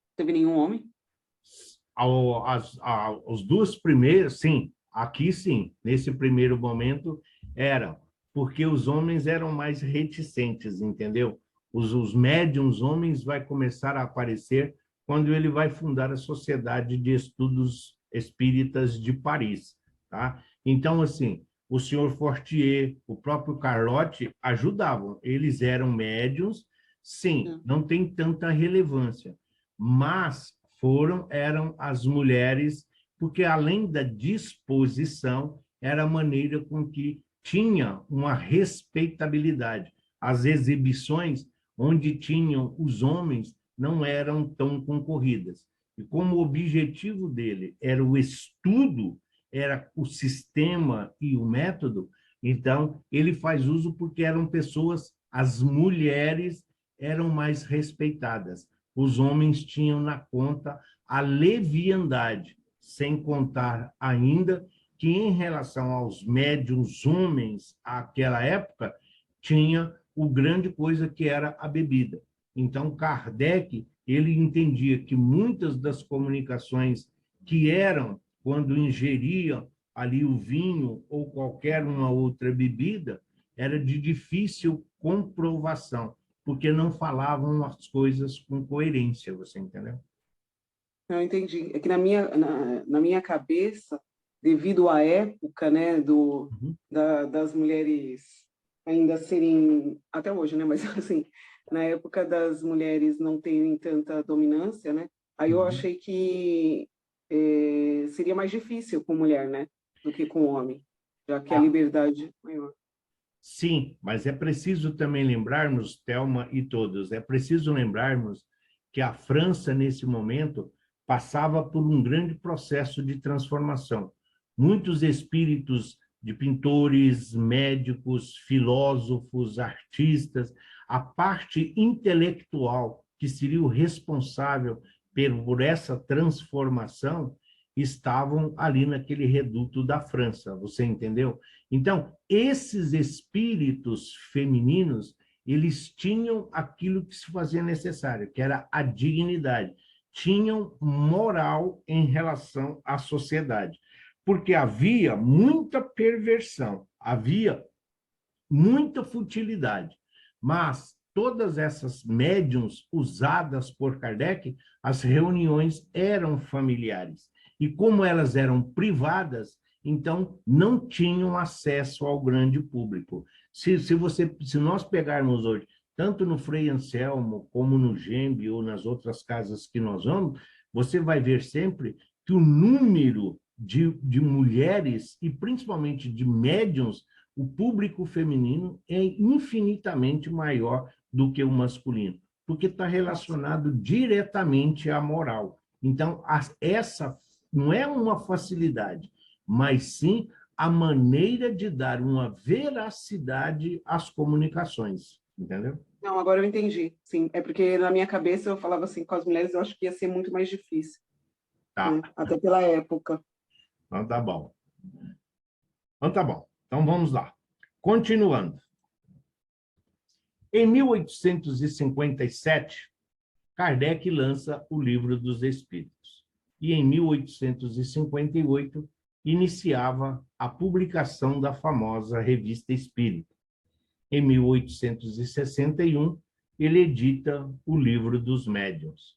Não teve nenhum homem? Os duas primeiras, sim, aqui sim, nesse primeiro momento eram, porque os homens eram mais reticentes, entendeu? Os médiums homens vai começar a aparecer quando ele vai fundar a Sociedade de Estudos Espíritas de Paris, tá? Então, assim, o senhor Fortier, o próprio Carlotti ajudavam, eles eram médiums, sim, não tem tanta relevância, mas eram as mulheres, porque além da disposição, era a maneira com que tinha uma respeitabilidade. As exibições onde tinham os homens não eram tão concorridas. E como o objetivo dele era o estudo, era o sistema e o método, então ele faz uso porque eram pessoas, as mulheres eram mais respeitadas. Os homens tinham na conta a leviandade, sem contar ainda que, em relação aos médiuns homens àquela época, tinha o grande coisa que era a bebida. Então, Kardec, ele entendia que muitas das comunicações que eram quando ingeriam ali o vinho ou qualquer uma outra bebida, era de difícil comprovação, porque não falavam as coisas com coerência, você entendeu? Eu entendi. É que na minha cabeça, devido à época, né, Uhum, das mulheres ainda serem, até hoje, né, mas assim, na época das mulheres não terem tanta dominância, né, aí eu uhum. achei que seria mais difícil com mulher, né, do que com homem, já que a Ah, liberdade é maior. sim, mas é preciso também lembrarmos, Thelma e todos, é preciso lembrarmos que a França, nesse momento, passava por um grande processo de transformação. Muitos espíritos de pintores, médicos, filósofos, artistas, a parte intelectual que seria o responsável por essa transformação, estavam ali naquele reduto da França, você entendeu? Então, esses espíritos femininos, eles tinham aquilo que se fazia necessário, que era a dignidade. Tinham moral em relação à sociedade. Porque havia muita perversão, havia muita futilidade. Mas todas essas médiums usadas por Kardec, as reuniões eram familiares. E como elas eram privadas, então não tinham acesso ao grande público. Se nós pegarmos hoje, tanto no Frei Anselmo, como no Gembe, ou nas outras casas que nós vamos, você vai ver sempre que o número de mulheres, e principalmente de médiums, o público feminino é infinitamente maior do que o masculino, porque está Nossa. relacionado diretamente à moral. Então, essa não é uma facilidade, mas sim a maneira de dar uma veracidade às comunicações, entendeu? Não, agora eu entendi. Sim, é porque na minha cabeça eu falava assim, com as mulheres eu acho que ia ser muito mais difícil, Tá, né? Até pela época. então tá bom. Então tá bom. Então vamos lá. Continuando. Em 1857, Kardec lança o Livro dos Espíritos. E em 1858, iniciava a publicação da famosa Revista Espírita. Em 1861, ele edita o Livro dos Médiuns.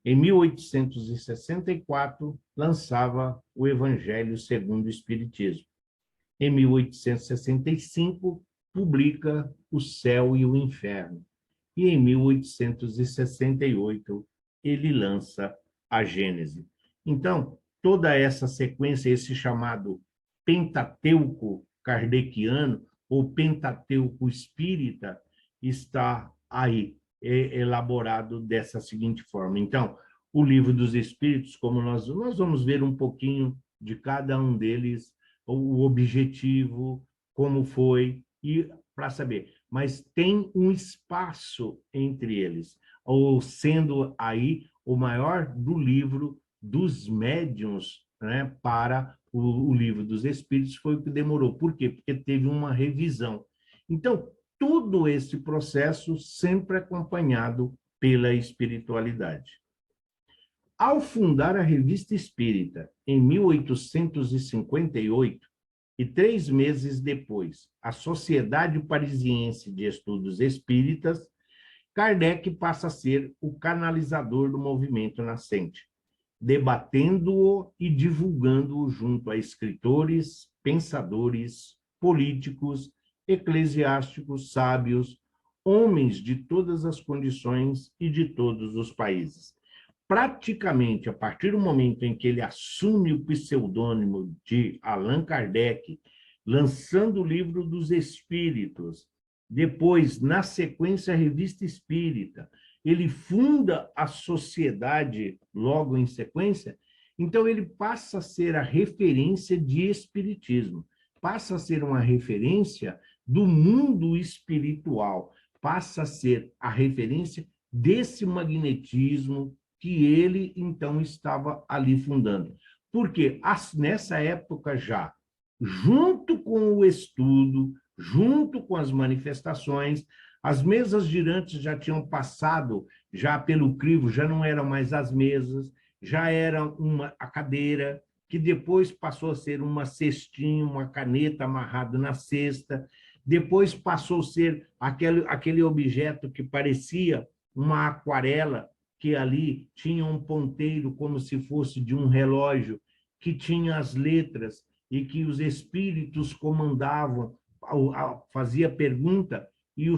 Em 1864, lançava o Evangelho segundo o Espiritismo. Em 1865, publica O Céu e o Inferno. E em 1868, ele lança a Gênese. Então, toda essa sequência, esse chamado Pentateuco kardeciano, ou Pentateuco espírita, está aí. elaborado dessa seguinte forma. Então, o Livro dos Espíritos, como nós vamos ver um pouquinho de cada um deles, o objetivo, como foi, e para saber. Mas tem um espaço entre eles, ou sendo aí o maior do livro dos médiuns, né, para o Livro dos Espíritos, foi o que demorou. Por quê? Porque teve uma revisão. Então, todo esse processo sempre acompanhado pela espiritualidade. Ao fundar a Revista Espírita, em 1858, e 3 meses depois, a Sociedade Parisiense de Estudos Espíritas, Kardec passa a ser o canalizador do movimento nascente, debatendo-o e divulgando-o junto a escritores, pensadores, políticos, eclesiásticos, sábios, homens de todas as condições e de todos os países. Praticamente, a partir do momento em que ele assume o pseudônimo de Allan Kardec, lançando o Livro dos Espíritos, depois, na sequência, a Revista Espírita, ele funda a sociedade logo em sequência, então ele passa a ser a referência de espiritismo, passa a ser uma referência do mundo espiritual, passa a ser a referência desse magnetismo que ele, então, estava ali fundando. Porque nessa época já, junto com o estudo, junto com as manifestações, as mesas girantes já tinham passado já pelo crivo, já não eram mais as mesas, já era a cadeira, que depois passou a ser uma cestinha, uma caneta amarrada na cesta, depois passou a ser aquele objeto que parecia uma aquarela, que ali tinha um ponteiro como se fosse de um relógio, que tinha as letras e que os espíritos comandavam, fazia pergunta e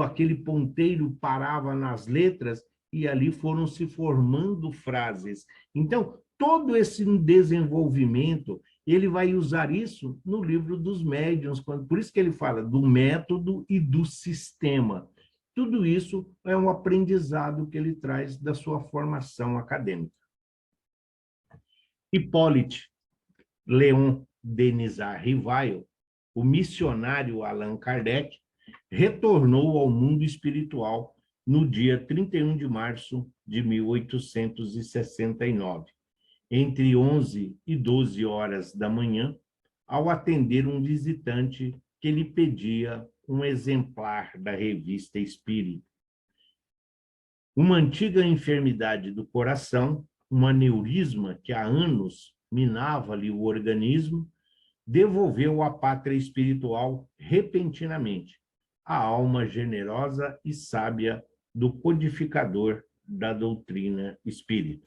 aquele ponteiro parava nas letras e ali foram se formando frases. Então, todo esse desenvolvimento, ele vai usar isso no Livro dos Médiuns, por isso que ele fala do método e do sistema. Tudo isso é um aprendizado que ele traz da sua formação acadêmica. Hippolyte Léon Denisard Rivail, o missionário Allan Kardec, retornou ao mundo espiritual no dia 31 de março de 1869, entre 11 e 12 horas da manhã, ao atender um visitante que lhe pedia um exemplar da Revista Espírita. Uma antiga enfermidade do coração, um aneurisma que há anos minava-lhe o organismo, devolveu à pátria espiritual repentinamente a alma generosa e sábia do codificador da doutrina espírita.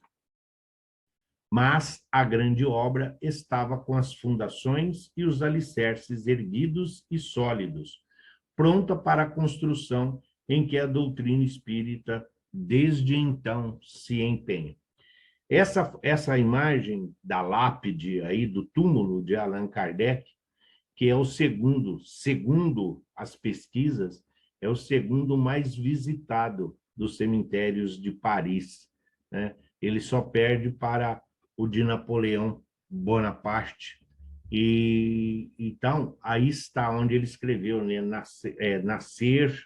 Mas a grande obra estava com as fundações e os alicerces erguidos e sólidos, pronta para a construção em que a doutrina espírita desde então se empenha. Essa imagem da lápide aí do túmulo de Allan Kardec, que é o segundo as pesquisas, é o segundo mais visitado dos cemitérios de Paris, né? Ele só perde para o de Napoleão Bonaparte. E então aí está onde ele escreveu, né? Nascer,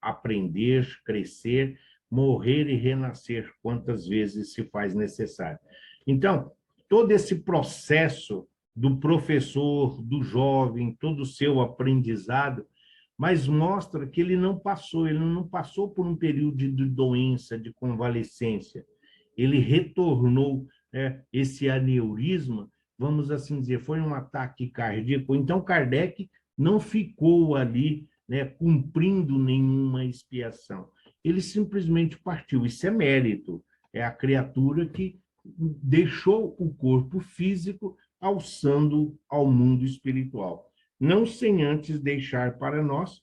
aprender, crescer, morrer e renascer quantas vezes se faz necessário. Então, todo esse processo do professor, do jovem, todo o seu aprendizado, mas mostra que ele não passou por um período de doença, de convalescência. Ele retornou, né, esse aneurisma, vamos assim dizer, foi um ataque cardíaco. Então, Kardec não ficou ali, né, cumprindo nenhuma expiação. Ele simplesmente partiu. Isso é mérito. É a criatura que deixou o corpo físico alçando ao mundo espiritual. Não sem antes deixar para nós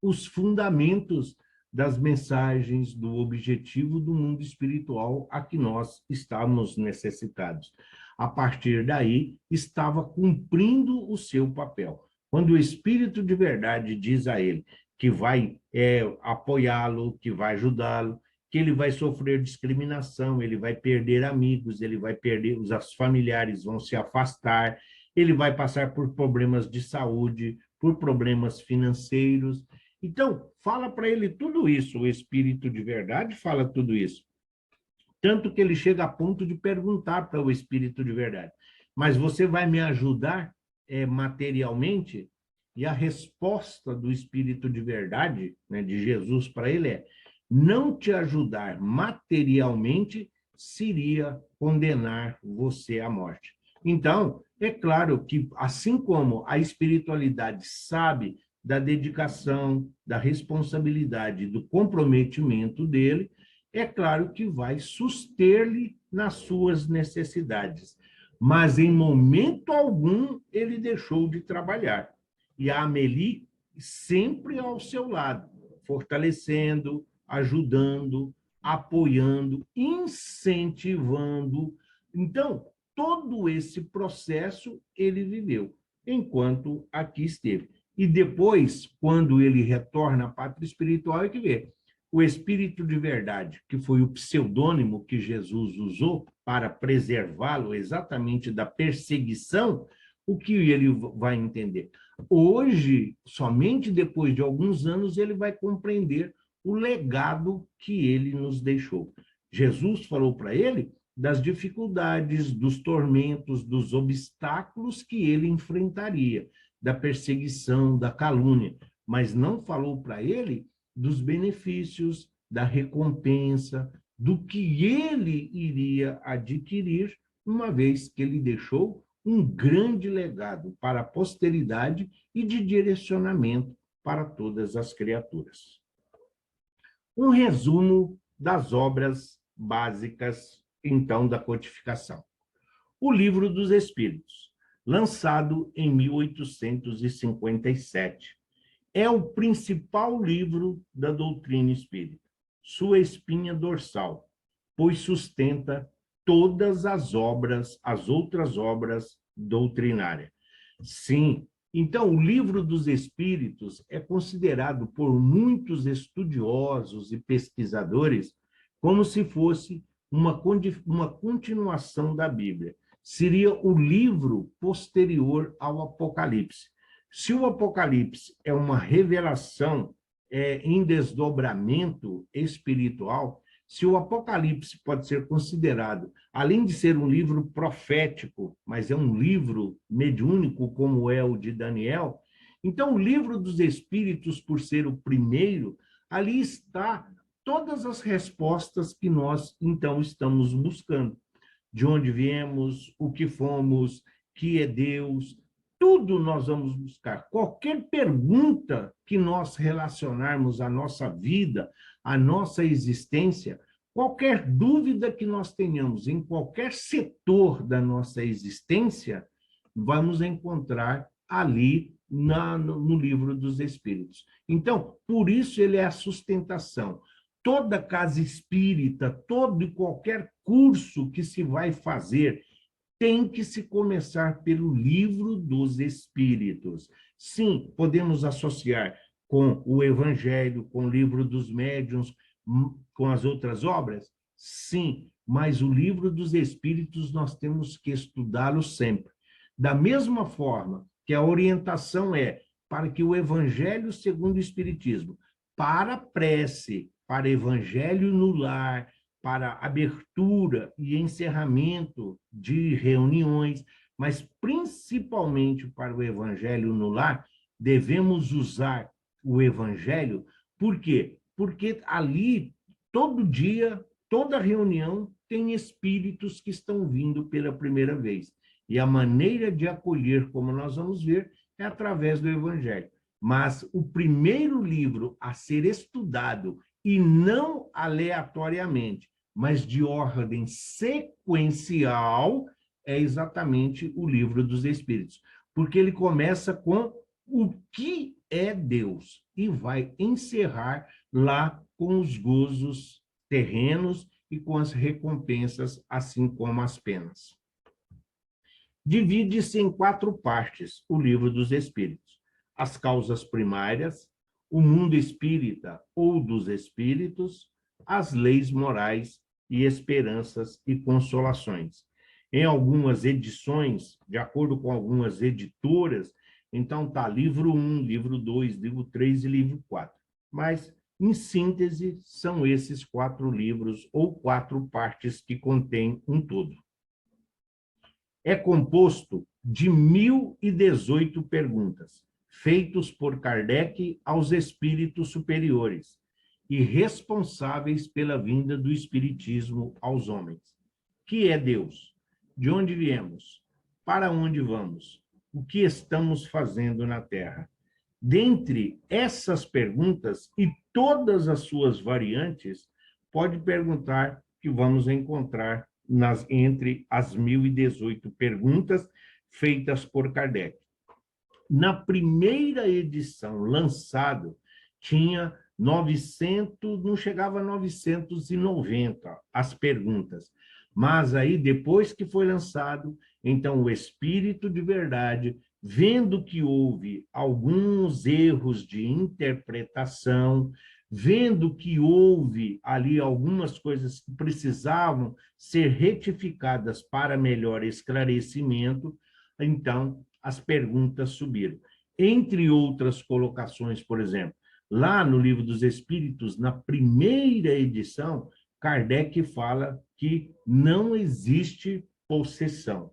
os fundamentos das mensagens, do objetivo do mundo espiritual a que nós estamos necessitados. A partir daí, estava cumprindo o seu papel. Quando o Espírito de verdade diz a ele que vai apoiá-lo, que vai ajudá-lo, que ele vai sofrer discriminação, ele vai perder amigos, ele vai perder, os familiares vão se afastar, ele vai passar por problemas de saúde, por problemas financeiros. Então, fala para ele tudo isso, o Espírito de verdade fala tudo isso. Tanto que ele chega a ponto de perguntar para o Espírito de verdade, mas você vai me ajudar materialmente? E a resposta do Espírito de verdade, né, de Jesus para ele não te ajudar materialmente seria condenar você à morte. Então, é claro que, assim como a espiritualidade sabe da dedicação, da responsabilidade, do comprometimento dele, é claro que vai suster-lhe nas suas necessidades. Mas, em momento algum, ele deixou de trabalhar. E a Amélie sempre ao seu lado, fortalecendo, ajudando, apoiando, incentivando. Então, todo esse processo ele viveu, enquanto aqui esteve. E depois, quando ele retorna à pátria espiritual, é que vê o Espírito de Verdade, que foi o pseudônimo que Jesus usou para preservá-lo exatamente da perseguição, o que ele vai entender? Hoje, somente depois de alguns anos, ele vai compreender o legado que ele nos deixou. Jesus falou para ele das dificuldades, dos tormentos, dos obstáculos que ele enfrentaria, da perseguição, da calúnia, mas não falou para ele dos benefícios, da recompensa, do que ele iria adquirir, uma vez que ele deixou um grande legado para a posteridade e de direcionamento para todas as criaturas. Um resumo das obras básicas, então, da codificação. O Livro dos Espíritos, lançado em 1857, é o principal livro da doutrina espírita, sua espinha dorsal, pois sustenta todas as outras obras doutrinárias. Sim, então o Livro dos Espíritos é considerado por muitos estudiosos e pesquisadores como se fosse uma continuação da Bíblia. Seria o livro posterior ao Apocalipse. Se o Apocalipse é uma revelação em desdobramento espiritual, se o Apocalipse pode ser considerado, além de ser um livro profético, mas é um livro mediúnico, como é o de Daniel, então o Livro dos Espíritos, por ser o primeiro, ali está todas as respostas que nós, então, estamos buscando. De onde viemos, o que fomos, que é Deus, tudo nós vamos buscar. Qualquer pergunta que nós relacionarmos à nossa vida, à nossa existência, qualquer dúvida que nós tenhamos em qualquer setor da nossa existência, vamos encontrar ali no Livro dos Espíritos. Então, por isso ele é a sustentação. Toda casa espírita, todo e qualquer curso que se vai fazer, tem que se começar pelo Livro dos Espíritos. Sim, podemos associar com o Evangelho, com o Livro dos Médiuns, com as outras obras? Sim, mas o Livro dos Espíritos nós temos que estudá-lo sempre. Da mesma forma que a orientação é para que o Evangelho segundo o Espiritismo, para a prece, para Evangelho no lar, para abertura e encerramento de reuniões, mas principalmente para o Evangelho no lar, devemos usar o Evangelho. Por quê? Porque ali, todo dia, toda reunião, tem espíritos que estão vindo pela primeira vez. E a maneira de acolher, como nós vamos ver, é através do Evangelho. Mas o primeiro livro a ser estudado, e não aleatoriamente, mas de ordem sequencial, é exatamente o Livro dos Espíritos. Porque ele começa com o que é Deus e vai encerrar lá com os gozos terrenos e com as recompensas, assim como as penas. Divide-se em 4 partes o Livro dos Espíritos: as causas primárias, o mundo espírita ou dos espíritos, as leis morais e esperanças e consolações. Em algumas edições, de acordo com algumas editoras, então está livro 1, livro 2, livro 3 e livro 4. Mas, em síntese, são esses 4 livros ou 4 partes que contém um todo. É composto de 1.018 perguntas, feitos por Kardec aos espíritos superiores e responsáveis pela vinda do espiritismo aos homens. Que é Deus? De onde viemos? Para onde vamos? O que estamos fazendo na Terra? Dentre essas perguntas e todas as suas variantes, pode perguntar que vamos encontrar entre as 1.018 perguntas feitas por Kardec. Na primeira edição lançado, tinha 900, não chegava a 990 as perguntas. Mas aí, depois que foi lançado, então o Espírito de Verdade, vendo que houve alguns erros de interpretação, vendo que houve ali algumas coisas que precisavam ser retificadas para melhor esclarecimento, então as perguntas subiram. Entre outras colocações, por exemplo, lá no Livro dos Espíritos, na primeira edição, Kardec fala que não existe possessão.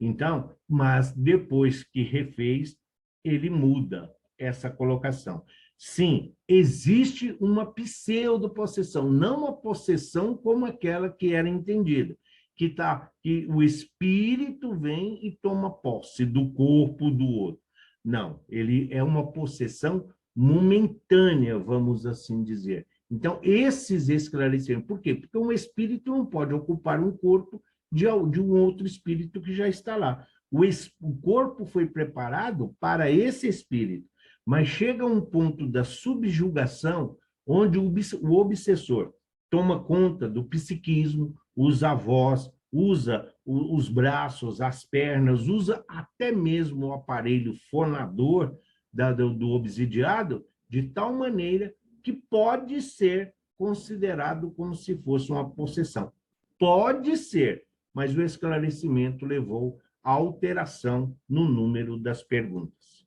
Então, mas depois que refez, ele muda essa colocação. Sim, existe uma pseudo-possessão, não uma possessão como aquela que era entendida, que o espírito vem e toma posse do corpo do outro. Não, ele é uma possessão momentânea, vamos assim dizer. Então, esses esclarecimentos, por quê? Porque um espírito não pode ocupar um corpo de um outro espírito que já está lá. O corpo foi preparado para esse espírito, mas chega um ponto da subjugação onde o obsessor toma conta do psiquismo, usa a voz, usa os braços, as pernas, usa até mesmo o aparelho fonador do obsidiado, de tal maneira que pode ser considerado como se fosse uma possessão. Pode ser, mas o esclarecimento levou à alteração no número das perguntas.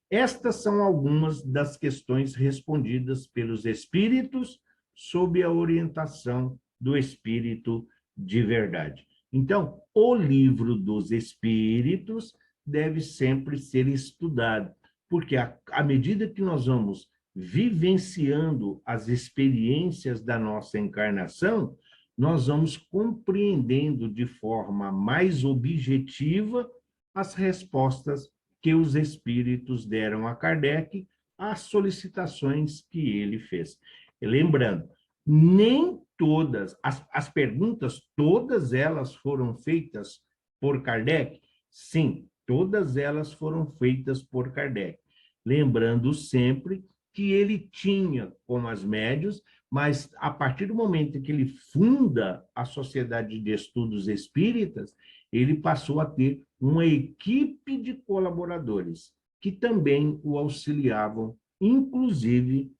Estas são algumas das questões respondidas pelos espíritos sob a orientação do Espírito de Verdade. Então, o Livro dos Espíritos deve sempre ser estudado, porque à medida que nós vamos vivenciando as experiências da nossa encarnação, nós vamos compreendendo de forma mais objetiva as respostas que os espíritos deram a Kardec às solicitações que ele fez. E lembrando, nem todas as perguntas, todas elas foram feitas por Kardec? Sim, todas elas foram feitas por Kardec. Lembrando sempre que ele tinha como as médios, mas a partir do momento que ele funda a Sociedade de Estudos Espíritas, ele passou a ter uma equipe de colaboradores que também o auxiliavam, inclusive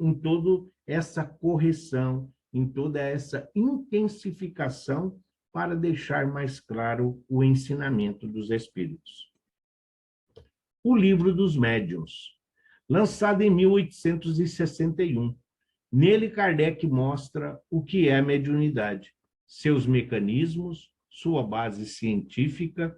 em toda essa correção, em toda essa intensificação para deixar mais claro o ensinamento dos espíritos. O Livro dos Médiuns, lançado em 1861. Nele, Kardec mostra o que é a mediunidade, seus mecanismos, sua base científica,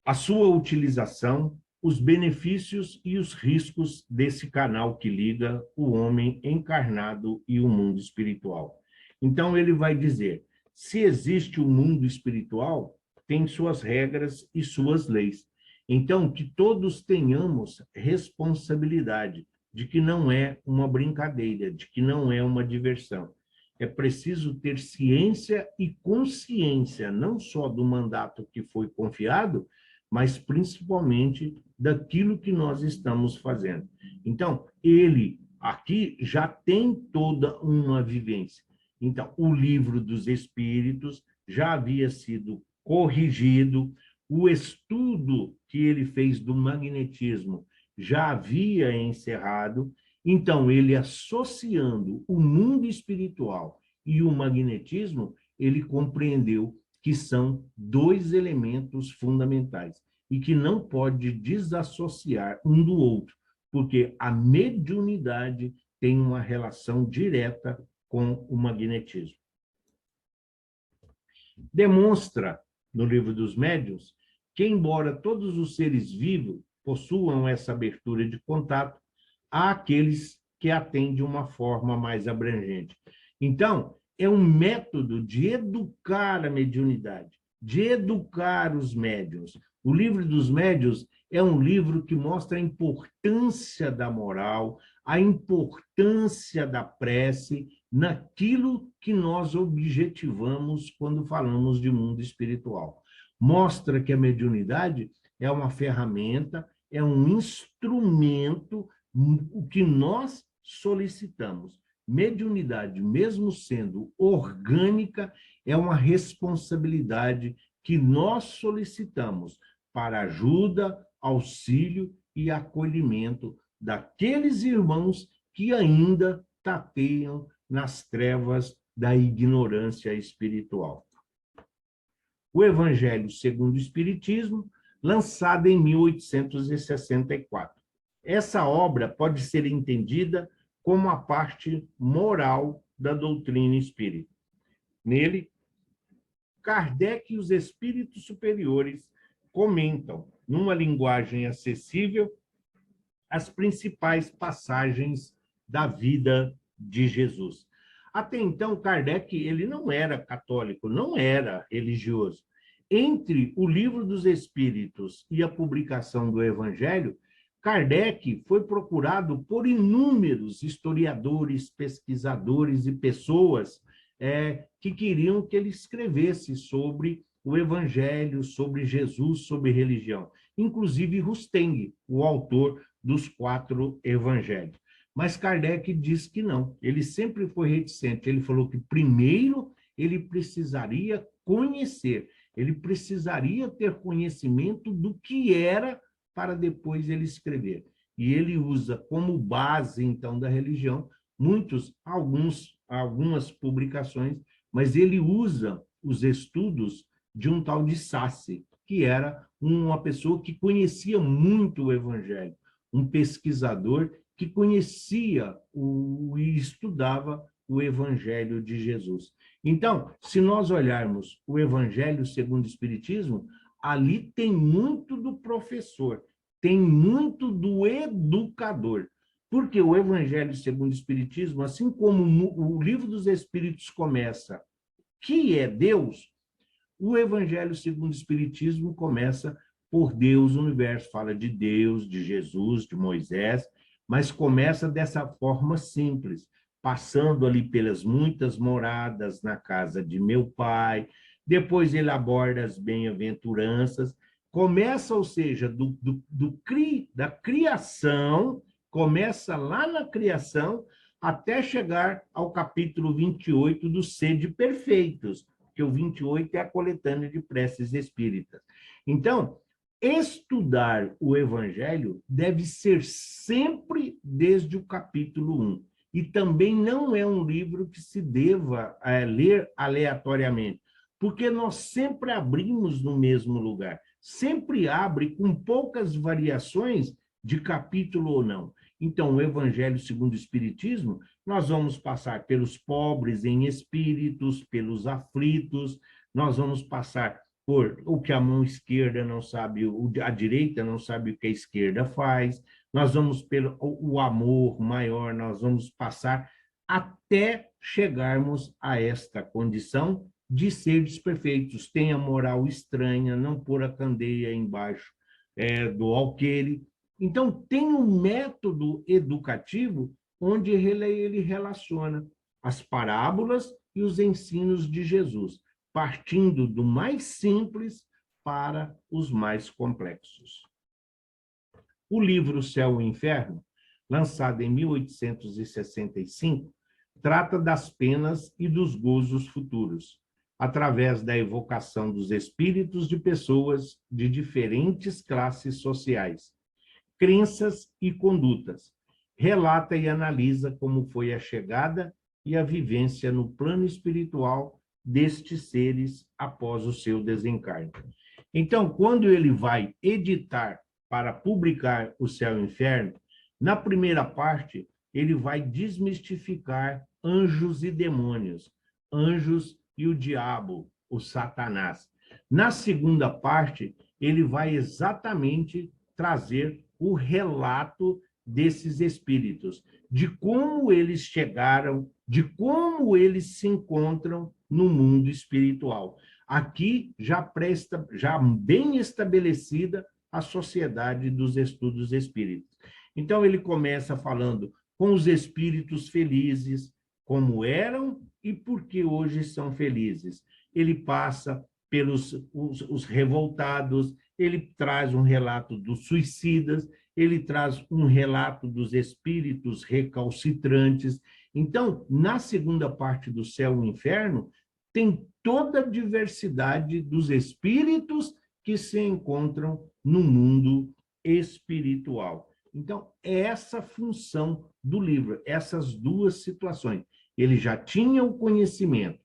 a sua utilização, os benefícios e os riscos desse canal que liga o homem encarnado e o mundo espiritual. Então, ele vai dizer, se existe o mundo espiritual, tem suas regras e suas leis. Então, que todos tenhamos responsabilidade de que não é uma brincadeira, de que não é uma diversão. É preciso ter ciência e consciência, não só do mandato que foi confiado, mas principalmente daquilo que nós estamos fazendo. Então, ele aqui já tem toda uma vivência. Então, o Livro dos Espíritos já havia sido corrigido, o estudo que ele fez do magnetismo já havia encerrado. Então, ele associando o mundo espiritual e o magnetismo, ele compreendeu que são dois elementos fundamentais e que não pode desassociar um do outro, porque a mediunidade tem uma relação direta com o magnetismo. Demonstra, no Livro dos Médiuns, que, embora todos os seres vivos possuam essa abertura de contato, há aqueles que a têm de uma forma mais abrangente. Então, é um método de educar a mediunidade, de educar os médiuns. O Livro dos Médiuns é um livro que mostra a importância da moral, a importância da prece naquilo que nós objetivamos quando falamos de mundo espiritual. Mostra que a mediunidade é uma ferramenta, é um instrumento, o que nós solicitamos. Mediunidade, mesmo sendo orgânica, é uma responsabilidade que nós solicitamos para ajuda, auxílio e acolhimento daqueles irmãos que ainda tateiam nas trevas da ignorância espiritual. O Evangelho segundo o Espiritismo, lançado em 1864. Essa obra pode ser entendida como a parte moral da doutrina espírita. Nele, Kardec e os espíritos superiores comentam, numa linguagem acessível, as principais passagens da vida de Jesus. Até então, Kardec ele não era católico, não era religioso. Entre o Livro dos Espíritos e a publicação do Evangelho, Kardec foi procurado por inúmeros historiadores, pesquisadores e pessoas que queriam que ele escrevesse sobre o Evangelho, sobre Jesus, sobre religião. Inclusive Rusteng, o autor dos 4 Evangelhos. Mas Kardec diz que não, ele sempre foi reticente. Ele falou que primeiro ele precisaria conhecer, ele precisaria ter conhecimento do que era para depois ele escrever. E ele usa como base, então, da religião, algumas publicações, mas ele usa os estudos de um tal de Sassi, que era uma pessoa que conhecia muito o Evangelho, um pesquisador que conhecia e estudava o Evangelho de Jesus. Então, se nós olharmos o Evangelho segundo o Espiritismo, ali tem muito do professor, tem muito do educador. Porque o Evangelho segundo o Espiritismo, assim como o Livro dos Espíritos começa, que é Deus, o Evangelho segundo o Espiritismo começa por Deus, o universo, fala de Deus, de Jesus, de Moisés, mas começa dessa forma simples, passando ali pelas muitas moradas na casa de meu pai, depois ele aborda as bem-aventuranças, começa, ou seja, da criação, começa lá na criação, até chegar ao capítulo 28 do Sede Perfeitos, que o 28 é a coletânea de preces espíritas. Então, estudar o Evangelho deve ser sempre desde o capítulo 1. E também não é um livro que se deva ler aleatoriamente, porque nós sempre abrimos no mesmo lugar, sempre abre com poucas variações de capítulo ou não. Então, o Evangelho segundo o Espiritismo, nós vamos passar pelos pobres em espíritos, pelos aflitos, nós vamos passar por o que a mão esquerda não sabe, a direita não sabe o que a esquerda faz, nós vamos pelo o amor maior, nós vamos passar até chegarmos a esta condição de seres perfeitos, tem a moral estranha, não pôr a candeia embaixo do alqueire. Então, tem um método educativo onde ele relaciona as parábolas e os ensinos de Jesus, partindo do mais simples para os mais complexos. O livro Céu e Inferno, lançado em 1865, trata das penas e dos gozos futuros, através da evocação dos espíritos de pessoas de diferentes classes sociais, crenças e condutas. Relata e analisa como foi a chegada e a vivência no plano espiritual destes seres após o seu desencarne. Então, quando ele vai editar para publicar O Céu e o Inferno, na primeira parte, ele vai desmistificar anjos e demônios, anjos e o diabo, o Satanás. Na segunda parte, ele vai exatamente trazer o relato desses espíritos, de como eles chegaram, de como eles se encontram no mundo espiritual. Aqui já bem estabelecida a Sociedade dos Estudos Espíritas. Então, ele começa falando com os espíritos felizes, como eram e por que hoje são felizes. Ele passa pelos os revoltados, ele traz um relato dos suicidas, ele traz um relato dos espíritos recalcitrantes. Então, na segunda parte do Céu e Inferno, tem toda a diversidade dos espíritos que se encontram no mundo espiritual. Então, é essa função do livro, essas duas situações. Ele já tinha o conhecimento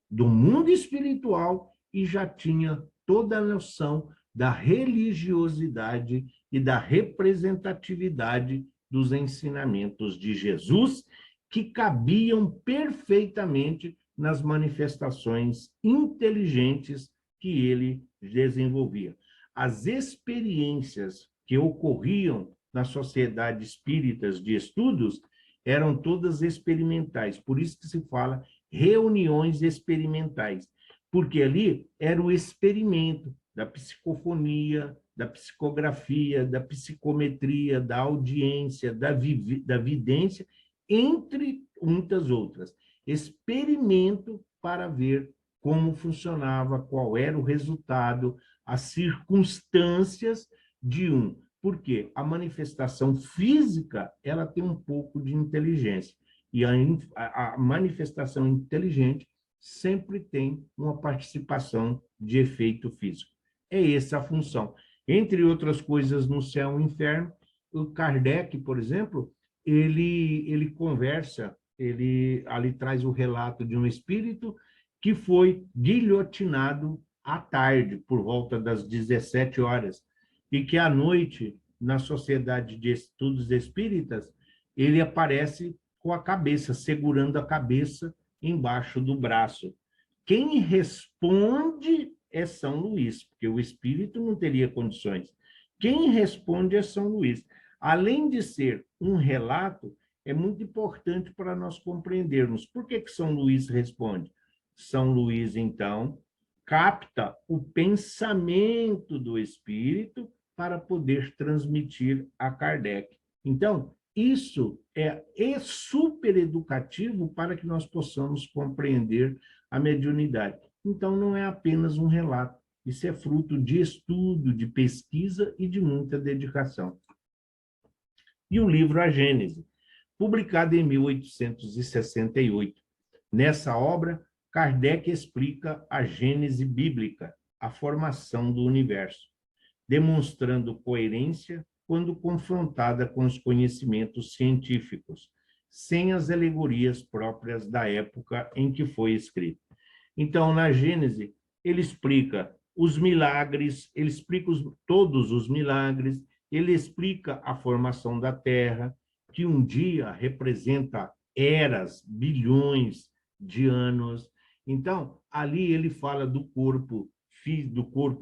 do mundo espiritual e já tinha toda a noção da religiosidade e da representatividade dos ensinamentos de Jesus, que cabiam perfeitamente nas manifestações inteligentes que ele desenvolvia. As experiências que ocorriam nas sociedades espíritas de estudos eram todas experimentais, por isso que se fala reuniões experimentais, porque ali era o experimento da psicofonia, da psicografia, da psicometria, da audiência, da vidência, entre muitas outras. Experimento para ver como funcionava, qual era o resultado, as circunstâncias de um. Porque a manifestação física, ela tem um pouco de inteligência. E a manifestação inteligente sempre tem uma participação de efeito físico. É essa a função. Entre outras coisas, no Céu e Inferno, o Kardec, por exemplo, ele conversa, ele ali traz o relato de um espírito que foi guilhotinado à tarde, por volta das 17 horas, e que à noite, na Sociedade de Estudos Espíritas, ele aparece com a cabeça, segurando a cabeça embaixo do braço. Quem responde é São Luís, porque o espírito não teria condições. Quem responde é São Luís. Além de ser um relato, é muito importante para nós compreendermos por que São Luís responde. São Luís, então, capta o pensamento do espírito para poder transmitir a Kardec. Então, isso é super educativo para que nós possamos compreender a mediunidade. Então, não é apenas um relato, isso é fruto de estudo, de pesquisa e de muita dedicação. E o livro A Gênese, publicado em 1868. Nessa obra, Kardec explica a gênese bíblica, a formação do universo, demonstrando coerência quando confrontada com os conhecimentos científicos, sem as alegorias próprias da época em que foi escrito. Então, na Gênese, ele explica os milagres, ele explica todos os milagres, ele explica a formação da Terra, que um dia representa eras, bilhões de anos. Então, ali ele fala do corpo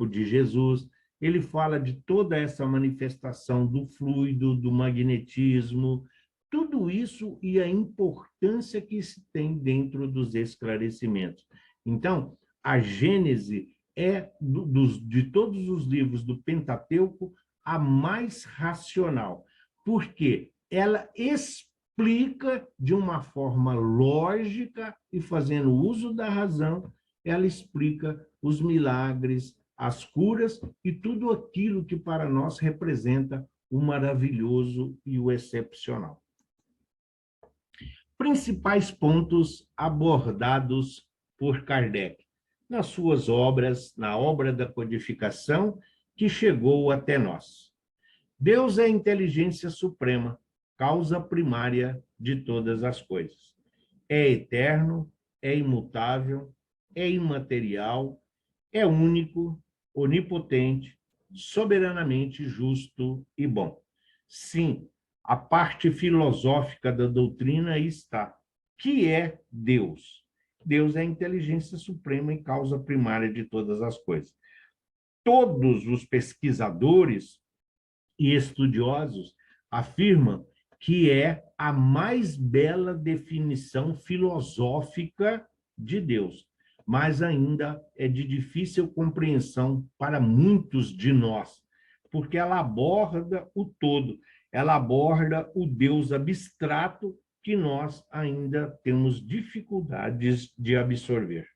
de Jesus, ele fala de toda essa manifestação do fluido, do magnetismo, tudo isso e a importância que se tem dentro dos esclarecimentos. Então, a Gênese é, de todos os livros do Pentateuco, a mais racional, porque ela explica de uma forma lógica e fazendo uso da razão, ela explica os milagres, as curas e tudo aquilo que para nós representa o maravilhoso e o excepcional. Principais pontos abordados por Kardec nas suas obras, na obra da codificação que chegou até nós. Deus é a inteligência suprema, causa primária de todas as coisas. É eterno, é imutável, é imaterial, é único, onipotente, soberanamente justo e bom. Sim, a parte filosófica da doutrina aí está. Que é Deus? Deus é a inteligência suprema e causa primária de todas as coisas. Todos os pesquisadores e estudiosos afirmam que é a mais bela definição filosófica de Deus, mas ainda é de difícil compreensão para muitos de nós, porque ela aborda o todo, ela aborda o Deus abstrato que nós ainda temos dificuldades de absorver.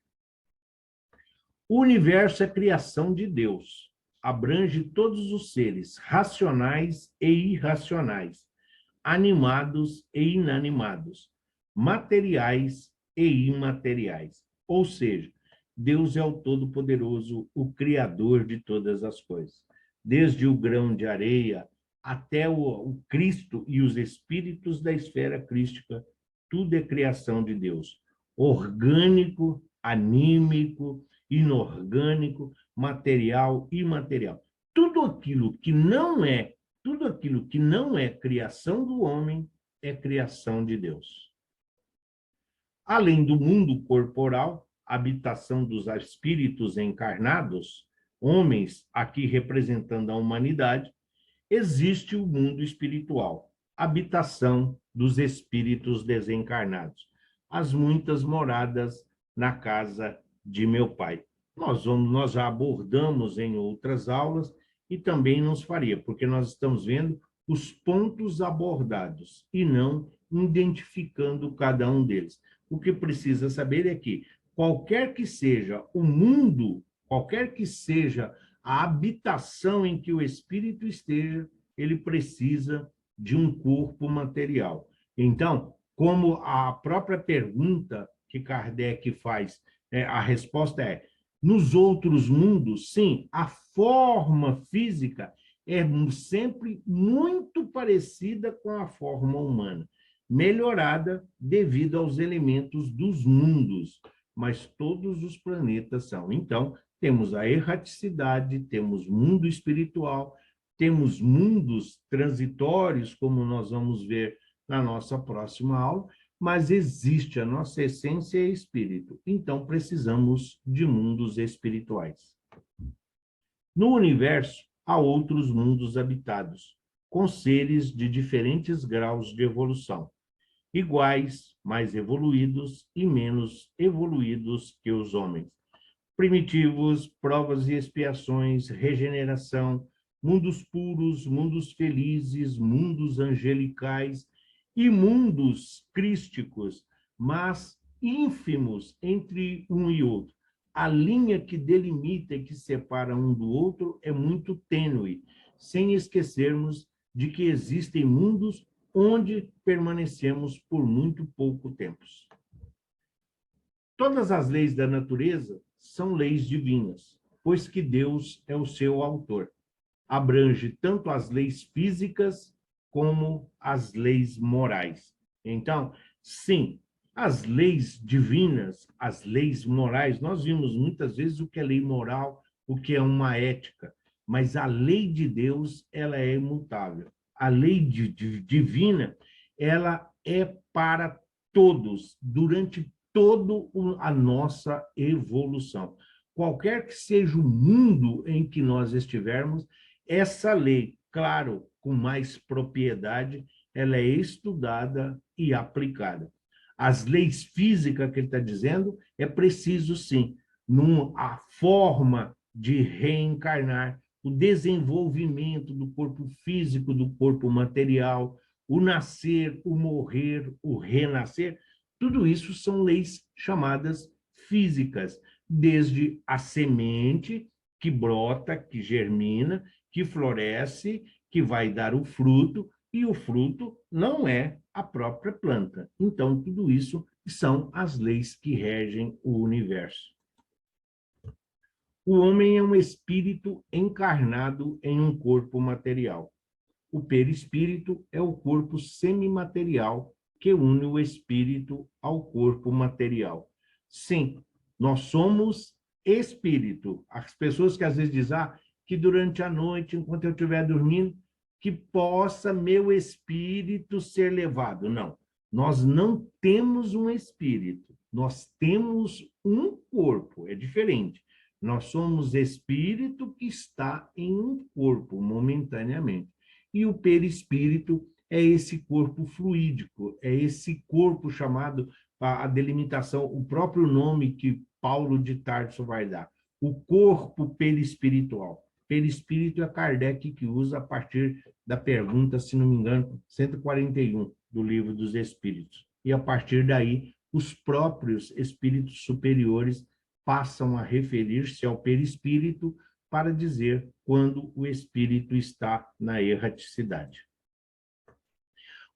O universo é criação de Deus, abrange todos os seres, racionais e irracionais, animados e inanimados, materiais e imateriais. Ou seja, Deus é o Todo-Poderoso, o Criador de todas as coisas. Desde o grão de areia até o Cristo e os espíritos da esfera crística, tudo é criação de Deus. Orgânico, anímico, inorgânico, material, imaterial. Tudo aquilo que não é criação do homem é criação de Deus. Além do mundo corporal, habitação dos espíritos encarnados, homens aqui representando a humanidade, existe o mundo espiritual, habitação dos espíritos desencarnados, as muitas moradas na casa de meu pai. Nós já abordamos em outras aulas e também nos faria, porque nós estamos vendo os pontos abordados e não identificando cada um deles. O que precisa saber é que qualquer que seja o mundo, qualquer que seja a habitação em que o espírito esteja, ele precisa de um corpo material. Então, como a própria pergunta que Kardec faz, a resposta é: nos outros mundos, sim, a forma física é sempre muito parecida com a forma humana, melhorada devido aos elementos dos mundos, mas todos os planetas são. Então, temos a erraticidade, temos mundo espiritual, temos mundos transitórios, como nós vamos ver na nossa próxima aula, mas existe, a nossa essência é espírito, então precisamos de mundos espirituais. No universo, há outros mundos habitados, com seres de diferentes graus de evolução, iguais, mais evoluídos e menos evoluídos que os homens. Primitivos, provas e expiações, regeneração, mundos puros, mundos felizes, mundos angelicais e mundos crísticos, mas ínfimos entre um e outro. A linha que delimita e que separa um do outro é muito tênue, sem esquecermos de que existem mundos onde permanecemos por muito pouco tempo. Todas as leis da natureza são leis divinas, pois que Deus é o seu autor. Abrange tanto as leis físicas como as leis morais. Então, sim, as leis divinas, as leis morais, nós vimos muitas vezes o que é lei moral, o que é uma ética, mas a lei de Deus, ela é imutável. A lei divina, ela é para todos, durante toda a nossa evolução. Qualquer que seja o mundo em que nós estivermos, essa lei, claro, com mais propriedade, ela é estudada e aplicada. As leis físicas que ele está dizendo, é preciso, sim, a forma de reencarnar, o desenvolvimento do corpo físico, do corpo material, o nascer, o morrer, o renascer, tudo isso são leis chamadas físicas, desde a semente que brota, que germina, que floresce, que vai dar o fruto, e o fruto não é a própria planta. Então, tudo isso são as leis que regem o universo. O homem é um espírito encarnado em um corpo material. O perispírito é o corpo semimaterial que une o espírito ao corpo material. Sim, nós somos espírito. As pessoas que às vezes dizem que durante a noite, enquanto eu estiver dormindo, que possa meu espírito ser levado. Não, nós não temos um espírito, nós temos um corpo, é diferente. Nós somos espírito que está em um corpo, momentaneamente. E o perispírito é esse corpo fluídico, é esse corpo chamado, a delimitação, o próprio nome que Paulo de Tarso vai dar, o corpo perispiritual. Perispírito é Kardec que usa a partir da pergunta, se não me engano, 141 do Livro dos Espíritos. E a partir daí, os próprios espíritos superiores passam a referir-se ao perispírito para dizer quando o espírito está na erraticidade.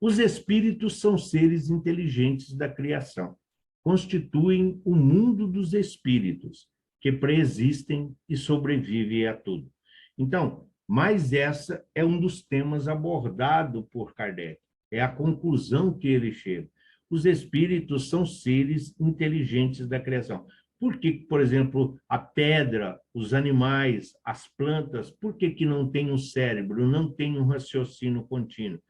Os espíritos são seres inteligentes da criação. Constituem o mundo dos espíritos, que preexistem e sobrevivem a tudo. Então, mas essa é um dos temas abordado por Kardec. É a conclusão que ele chega. Os espíritos são seres inteligentes da criação. Por que, por exemplo, a pedra, os animais, as plantas, por que não tem um cérebro, não tem um raciocínio contínuo?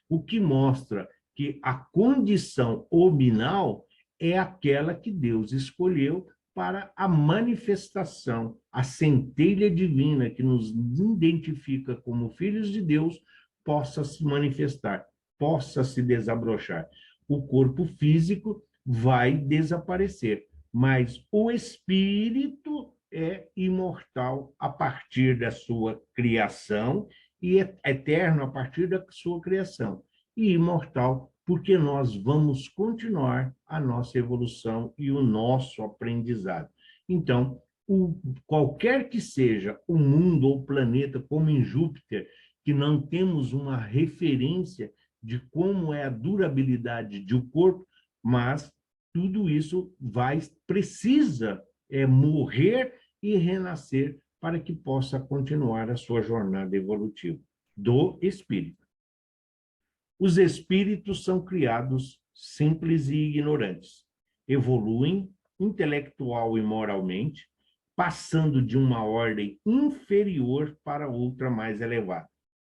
O que mostra que a condição hominal é aquela que Deus escolheu para a manifestação, a centelha divina que nos identifica como filhos de Deus, possa se manifestar, possa se desabrochar. O corpo físico vai desaparecer, mas o espírito é imortal a partir da sua criação e é eterno a partir da sua criação, e imortal porque nós vamos continuar a nossa evolução e o nosso aprendizado. Então, qualquer que seja o mundo ou planeta, como em Júpiter, que não temos uma referência de como é a durabilidade de um corpo, mas tudo isso precisa morrer e renascer para que possa continuar a sua jornada evolutiva do espírito. Os espíritos são criados simples e ignorantes, evoluem intelectual e moralmente, passando de uma ordem inferior para outra mais elevada,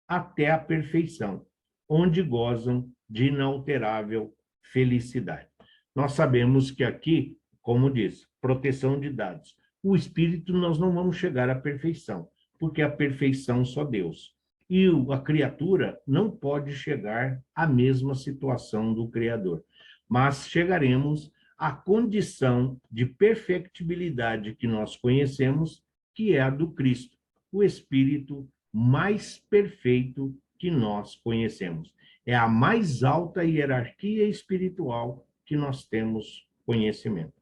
até a perfeição, onde gozam de inalterável felicidade. Nós sabemos que aqui, como diz, proteção de dados. O espírito nós não vamos chegar à perfeição, porque a perfeição só Deus. E a criatura não pode chegar à mesma situação do Criador, mas chegaremos à condição de perfectibilidade que nós conhecemos, que é a do Cristo, o Espírito mais perfeito que nós conhecemos. É a mais alta hierarquia espiritual que nós temos conhecimento.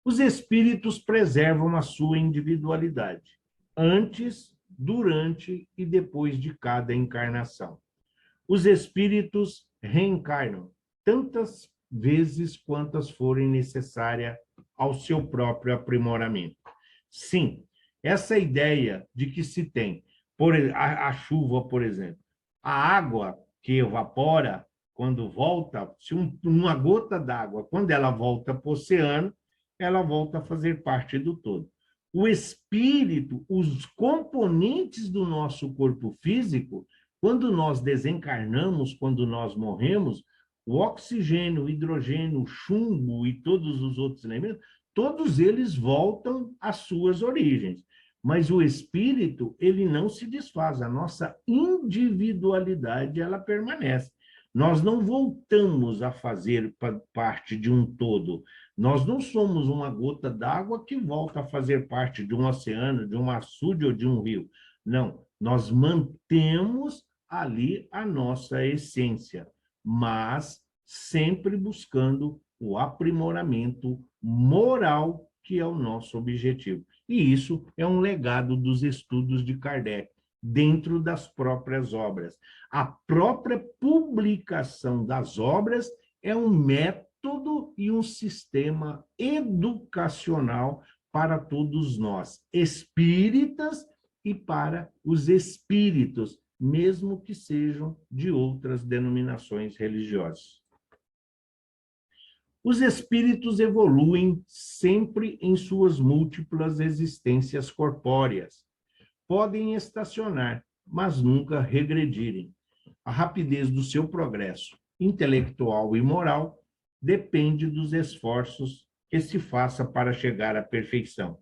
Os espíritos preservam a sua individualidade, antes, durante e depois de cada encarnação. Os espíritos reencarnam tantas vezes quantas forem necessárias ao seu próprio aprimoramento. Sim, essa ideia de que se tem a chuva, por exemplo, a água que evapora, quando volta, se uma gota d'água, quando ela volta para o oceano, ela volta a fazer parte do todo. O espírito, os componentes do nosso corpo físico, quando nós desencarnamos, quando nós morremos, o oxigênio, o hidrogênio, o chumbo e todos os outros elementos, todos eles voltam às suas origens. Mas o espírito, ele não se desfaz, a nossa individualidade, ela permanece. Nós não voltamos a fazer parte de um todo. Nós não somos uma gota d'água que volta a fazer parte de um oceano, de um açude ou de um rio. Não, nós mantemos ali a nossa essência, mas sempre buscando o aprimoramento moral, que é o nosso objetivo. E isso é um legado dos estudos de Kardec, dentro das próprias obras. A própria publicação das obras é um método e um sistema educacional para todos nós, espíritas e para os espíritos mesmo que sejam de outras denominações religiosas. Os espíritos evoluem sempre em suas múltiplas existências corpóreas. Podem estacionar, mas nunca regredirem. A rapidez do seu progresso intelectual e moral depende dos esforços que se faça para chegar à perfeição.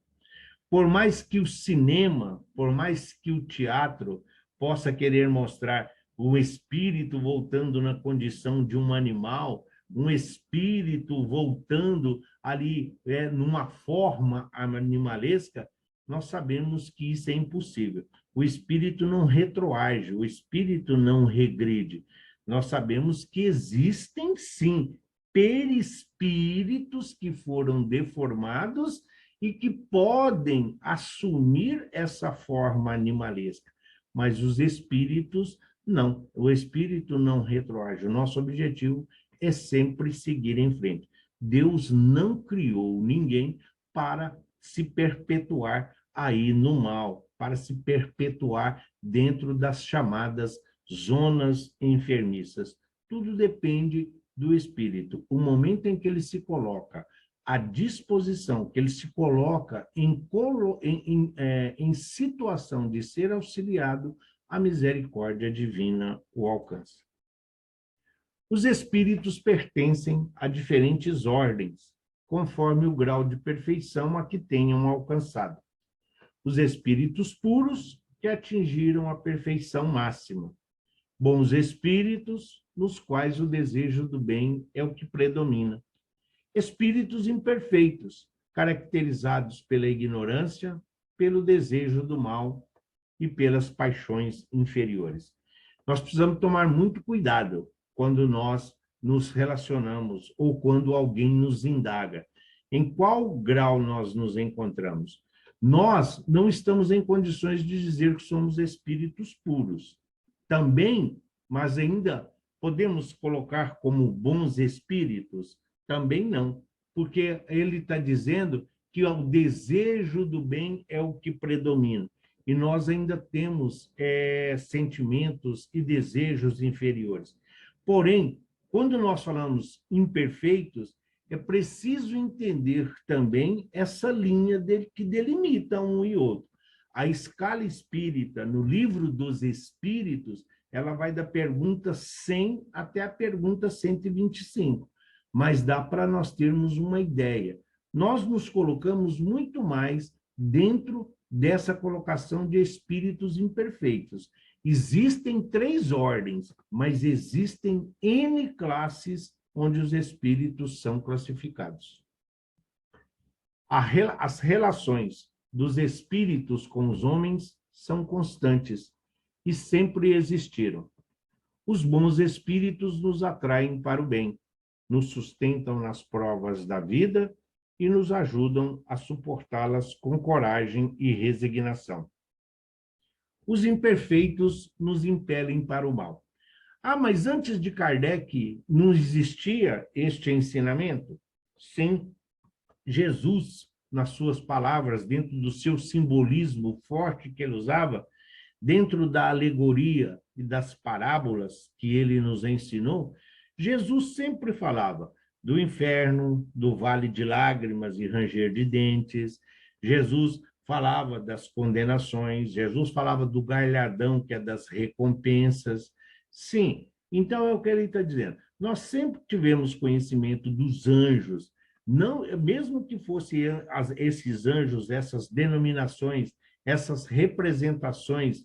Por mais que o cinema, por mais que o teatro possa querer mostrar um espírito voltando na condição de um animal, um espírito voltando ali numa forma animalesca, nós sabemos que isso é impossível. O espírito não retroage, o espírito não regride. Nós sabemos que existem, sim, perispíritos que foram deformados e que podem assumir essa forma animalesca. Mas os espíritos, não. O espírito não retroage. O nosso objetivo é sempre seguir em frente. Deus não criou ninguém para se perpetuar aí no mal, para se perpetuar dentro das chamadas zonas enfermiças. Tudo depende do espírito. O momento em que ele se coloca à disposição, que ele se coloca em situação de ser auxiliado, a misericórdia divina o alcança. Os espíritos pertencem a diferentes ordens, conforme o grau de perfeição a que tenham alcançado. Os espíritos puros, que atingiram a perfeição máxima. Bons espíritos, nos quais o desejo do bem é o que predomina. Espíritos imperfeitos, caracterizados pela ignorância, pelo desejo do mal e pelas paixões inferiores. Nós precisamos tomar muito cuidado quando nós nos relacionamos ou quando alguém nos indaga. Em qual grau nós nos encontramos? Nós não estamos em condições de dizer que somos espíritos puros. Também, mas ainda podemos colocar como bons espíritos? Também não, porque ele está dizendo que o desejo do bem é o que predomina. E nós ainda temos sentimentos e desejos inferiores. Porém, quando nós falamos imperfeitos, é preciso entender também essa linha que delimita um e outro. A escala espírita, no livro dos Espíritos, ela vai da pergunta 100 até a pergunta 125, mas dá para nós termos uma ideia. Nós nos colocamos muito mais dentro dessa colocação de espíritos imperfeitos. Existem 3 ordens, mas existem N classes onde os espíritos são classificados. As relações dos espíritos com os homens são constantes e sempre existiram. Os bons espíritos nos atraem para o bem, nos sustentam nas provas da vida e nos ajudam a suportá-las com coragem e resignação. Os imperfeitos nos impelem para o mal. Ah, mas antes de Kardec não existia este ensinamento? Sim, Jesus, nas suas palavras, dentro do seu simbolismo forte que ele usava, dentro da alegoria e das parábolas que ele nos ensinou, Jesus sempre falava do inferno, do vale de lágrimas e ranger de dentes. Jesus falava das condenações, Jesus falava do galardão, que é das recompensas. Sim, então é o que ele está dizendo. Nós sempre tivemos conhecimento dos anjos, não, mesmo que fossem esses anjos, essas denominações, essas representações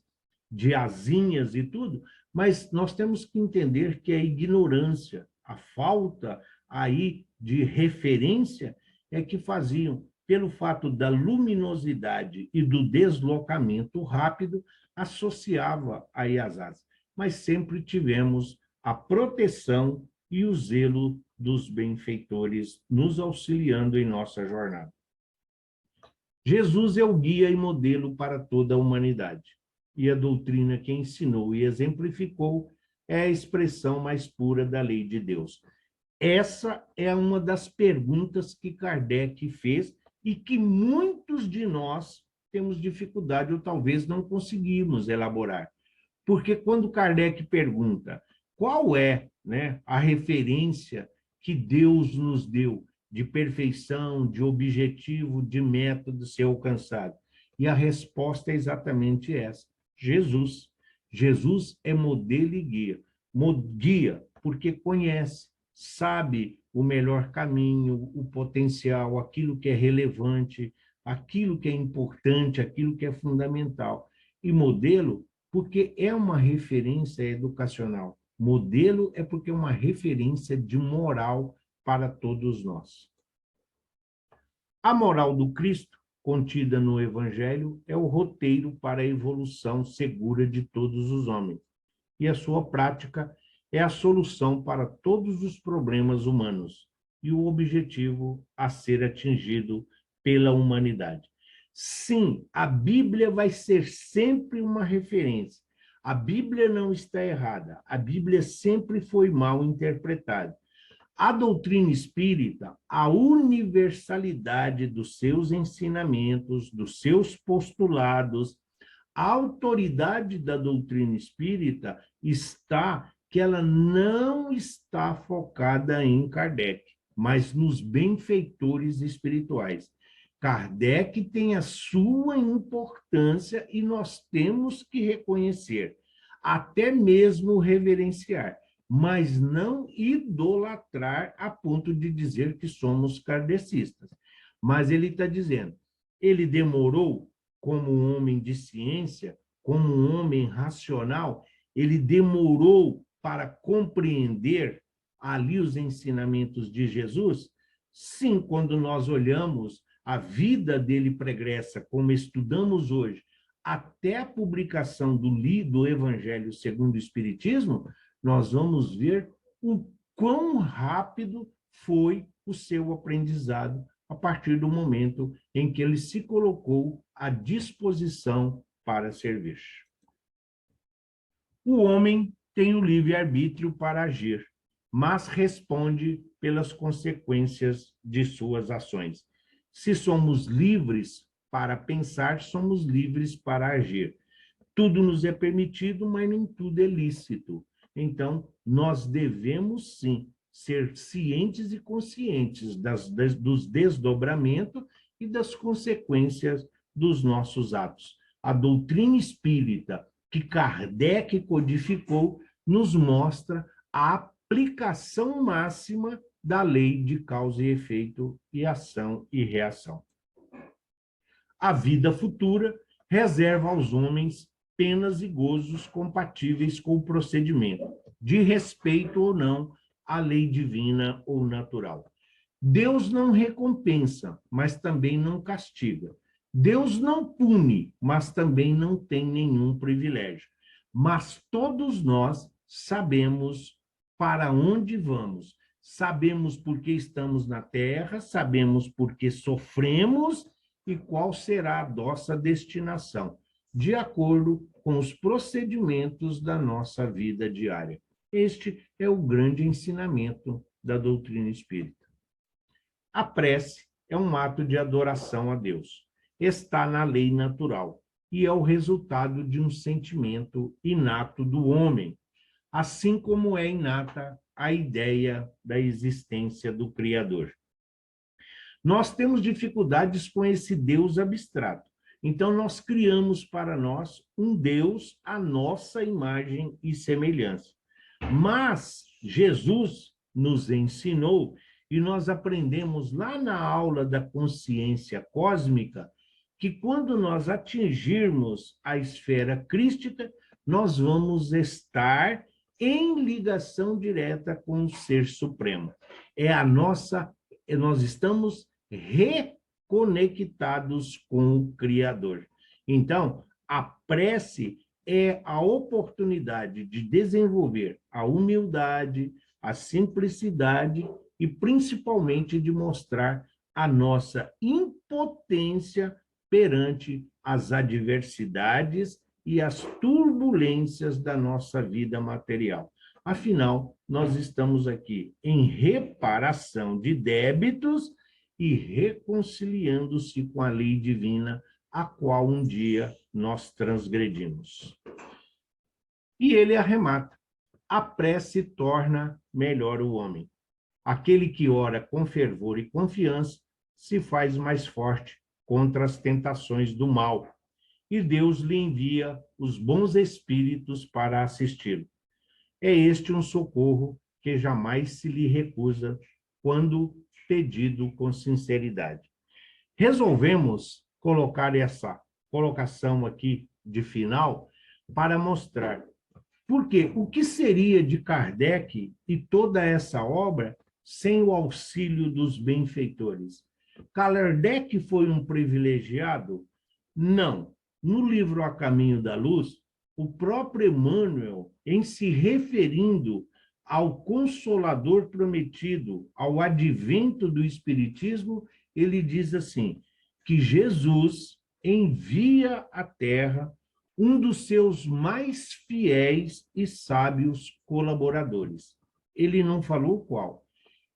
de asinhas e tudo, mas nós temos que entender que a ignorância, a falta aí de referência é que faziam, pelo fato da luminosidade e do deslocamento rápido, associava aí as asas. Mas sempre tivemos a proteção e o zelo dos benfeitores nos auxiliando em nossa jornada. Jesus é o guia e modelo para toda a humanidade, e a doutrina que ensinou e exemplificou é a expressão mais pura da lei de Deus. Essa é uma das perguntas que Kardec fez e que muitos de nós temos dificuldade ou talvez não conseguimos elaborar. Porque quando Kardec pergunta qual é, né, a referência que Deus nos deu de perfeição, de objetivo, de método ser alcançado, e a resposta é exatamente essa: Jesus. Jesus é modelo e guia. Guia porque conhece, sabe o melhor caminho, o potencial, aquilo que é relevante, aquilo que é importante, aquilo que é fundamental. E modelo porque é uma referência educacional. Modelo é porque é uma referência de moral para todos nós. A moral do Cristo, contida no Evangelho, é o roteiro para a evolução segura de todos os homens. E a sua prática é a solução para todos os problemas humanos e o objetivo a ser atingido pela humanidade. Sim, a Bíblia vai ser sempre uma referência. A Bíblia não está errada. A Bíblia sempre foi mal interpretada. A doutrina espírita, a universalidade dos seus ensinamentos, dos seus postulados, a autoridade da doutrina espírita está que ela não está focada em Kardec, mas nos benfeitores espirituais. Kardec tem a sua importância e nós temos que reconhecer, até mesmo reverenciar, mas não idolatrar a ponto de dizer que somos kardecistas. Mas ele está dizendo, ele demorou como um homem de ciência, como um homem racional, ele demorou para compreender ali os ensinamentos de Jesus? Sim, quando nós olhamos a vida dele pregressa, como estudamos hoje, até a publicação do Evangelho segundo o Espiritismo, nós vamos ver o quão rápido foi o seu aprendizado a partir do momento em que ele se colocou à disposição para servir. O homem tem o livre-arbítrio para agir, mas responde pelas consequências de suas ações. Se somos livres para pensar, somos livres para agir. Tudo nos é permitido, mas nem tudo é lícito. Então, nós devemos, sim, ser cientes e conscientes dos desdobramentos e das consequências dos nossos atos. A doutrina espírita que Kardec codificou nos mostra a aplicação máxima da lei de causa e efeito e ação e reação. A vida futura reserva aos homens penas e gozos compatíveis com o procedimento, de respeito ou não à lei divina ou natural. Deus não recompensa, mas também não castiga. Deus não pune, mas também não tem nenhum privilégio. Mas todos nós sabemos para onde vamos, sabemos por que estamos na Terra, sabemos por que sofremos e qual será a nossa destinação, de acordo com os procedimentos da nossa vida diária. Este é o grande ensinamento da doutrina espírita. A prece é um ato de adoração a Deus. Está na lei natural e é o resultado de um sentimento inato do homem, assim como é inata a ideia da existência do Criador. Nós temos dificuldades com esse Deus abstrato. Então, nós criamos para nós um Deus à nossa imagem e semelhança. Mas Jesus nos ensinou, e nós aprendemos lá na aula da consciência cósmica, que quando nós atingirmos a esfera crística, nós vamos estar em ligação direta com o Ser Supremo. Nós estamos reconectados com o Criador. Então, a prece é a oportunidade de desenvolver a humildade, a simplicidade e, principalmente, de mostrar a nossa impotência perante as adversidades e as turbulências da nossa vida material. Afinal, nós estamos aqui em reparação de débitos e reconciliando-se com a lei divina, a qual um dia nós transgredimos. E ele arremata: a prece torna melhor o homem. Aquele que ora com fervor e confiança se faz mais forte contra as tentações do mal, e Deus lhe envia os bons espíritos para assisti-lo. É este um socorro que jamais se lhe recusa quando pedido com sinceridade. Resolvemos colocar essa colocação aqui de final para mostrar porque o que seria de Kardec e toda essa obra sem o auxílio dos benfeitores? Kardec foi um privilegiado? Não. No livro A Caminho da Luz, o próprio Emmanuel, em se referindo ao Consolador prometido, ao advento do Espiritismo, ele diz assim, que Jesus envia à Terra um dos seus mais fiéis e sábios colaboradores. Ele não falou qual.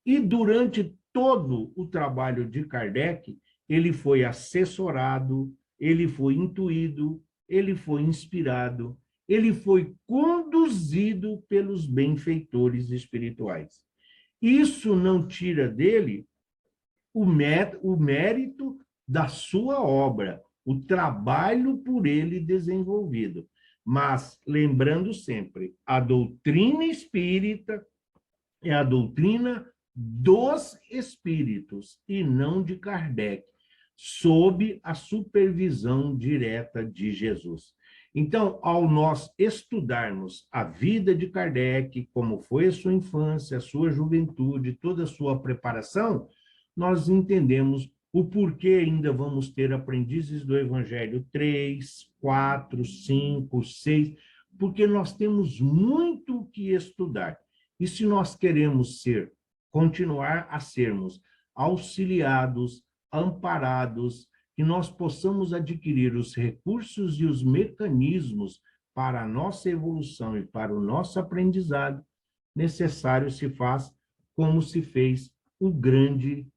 E durante todo o trabalho de Kardec, ele foi assessorado, ele foi intuído, ele foi inspirado, ele foi conduzido pelos benfeitores espirituais. Isso não tira dele o mérito da sua obra, o trabalho por ele desenvolvido. Mas, lembrando sempre, a doutrina espírita é a doutrina dos espíritos e não de Kardec, sob a supervisão direta de Jesus. Então, ao nós estudarmos a vida de Kardec, como foi a sua infância, a sua juventude, toda a sua preparação, nós entendemos o porquê ainda vamos ter aprendizes do Evangelho 3, 4, 5, 6, porque nós temos muito o que estudar. E se nós queremos continuar a sermos auxiliados, amparados, que nós possamos adquirir os recursos e os mecanismos para a nossa evolução e para o nosso aprendizado, necessário se faz como se fez o grande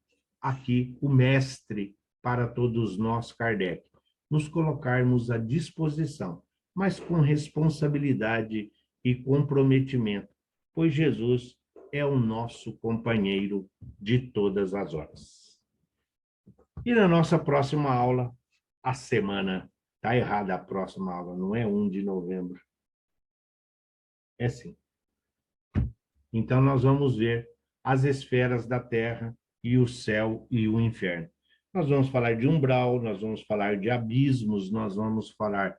aqui, o mestre para todos nós, Kardec, nos colocarmos à disposição, mas com responsabilidade e comprometimento, pois Jesus é o nosso companheiro de todas as horas. E na nossa próxima aula, a semana, está errada a próxima aula, não é 1 de novembro. É sim. Então, nós vamos ver as esferas da Terra e o céu e o inferno. Nós vamos falar de umbral, nós vamos falar de abismos, nós vamos falar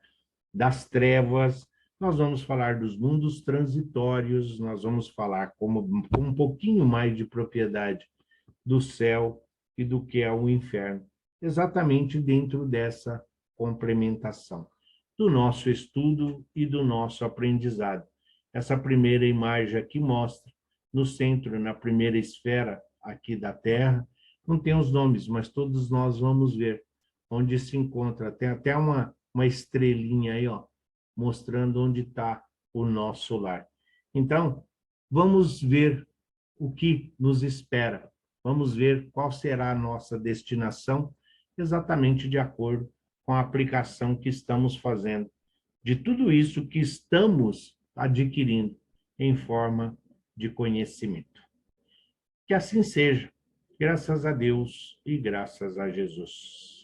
das trevas, nós vamos falar dos mundos transitórios, nós vamos falar com um pouquinho mais de propriedade do céu e do que é o inferno, exatamente dentro dessa complementação do nosso estudo e do nosso aprendizado. Essa primeira imagem aqui mostra, no centro, na primeira esfera aqui da Terra, não tem os nomes, mas todos nós vamos ver onde se encontra. Tem até uma estrelinha aí, ó, mostrando onde está o nosso lar. Então, vamos ver o que nos espera. Vamos ver qual será a nossa destinação, exatamente de acordo com a aplicação que estamos fazendo de tudo isso que estamos adquirindo em forma de conhecimento. Que assim seja, graças a Deus e graças a Jesus.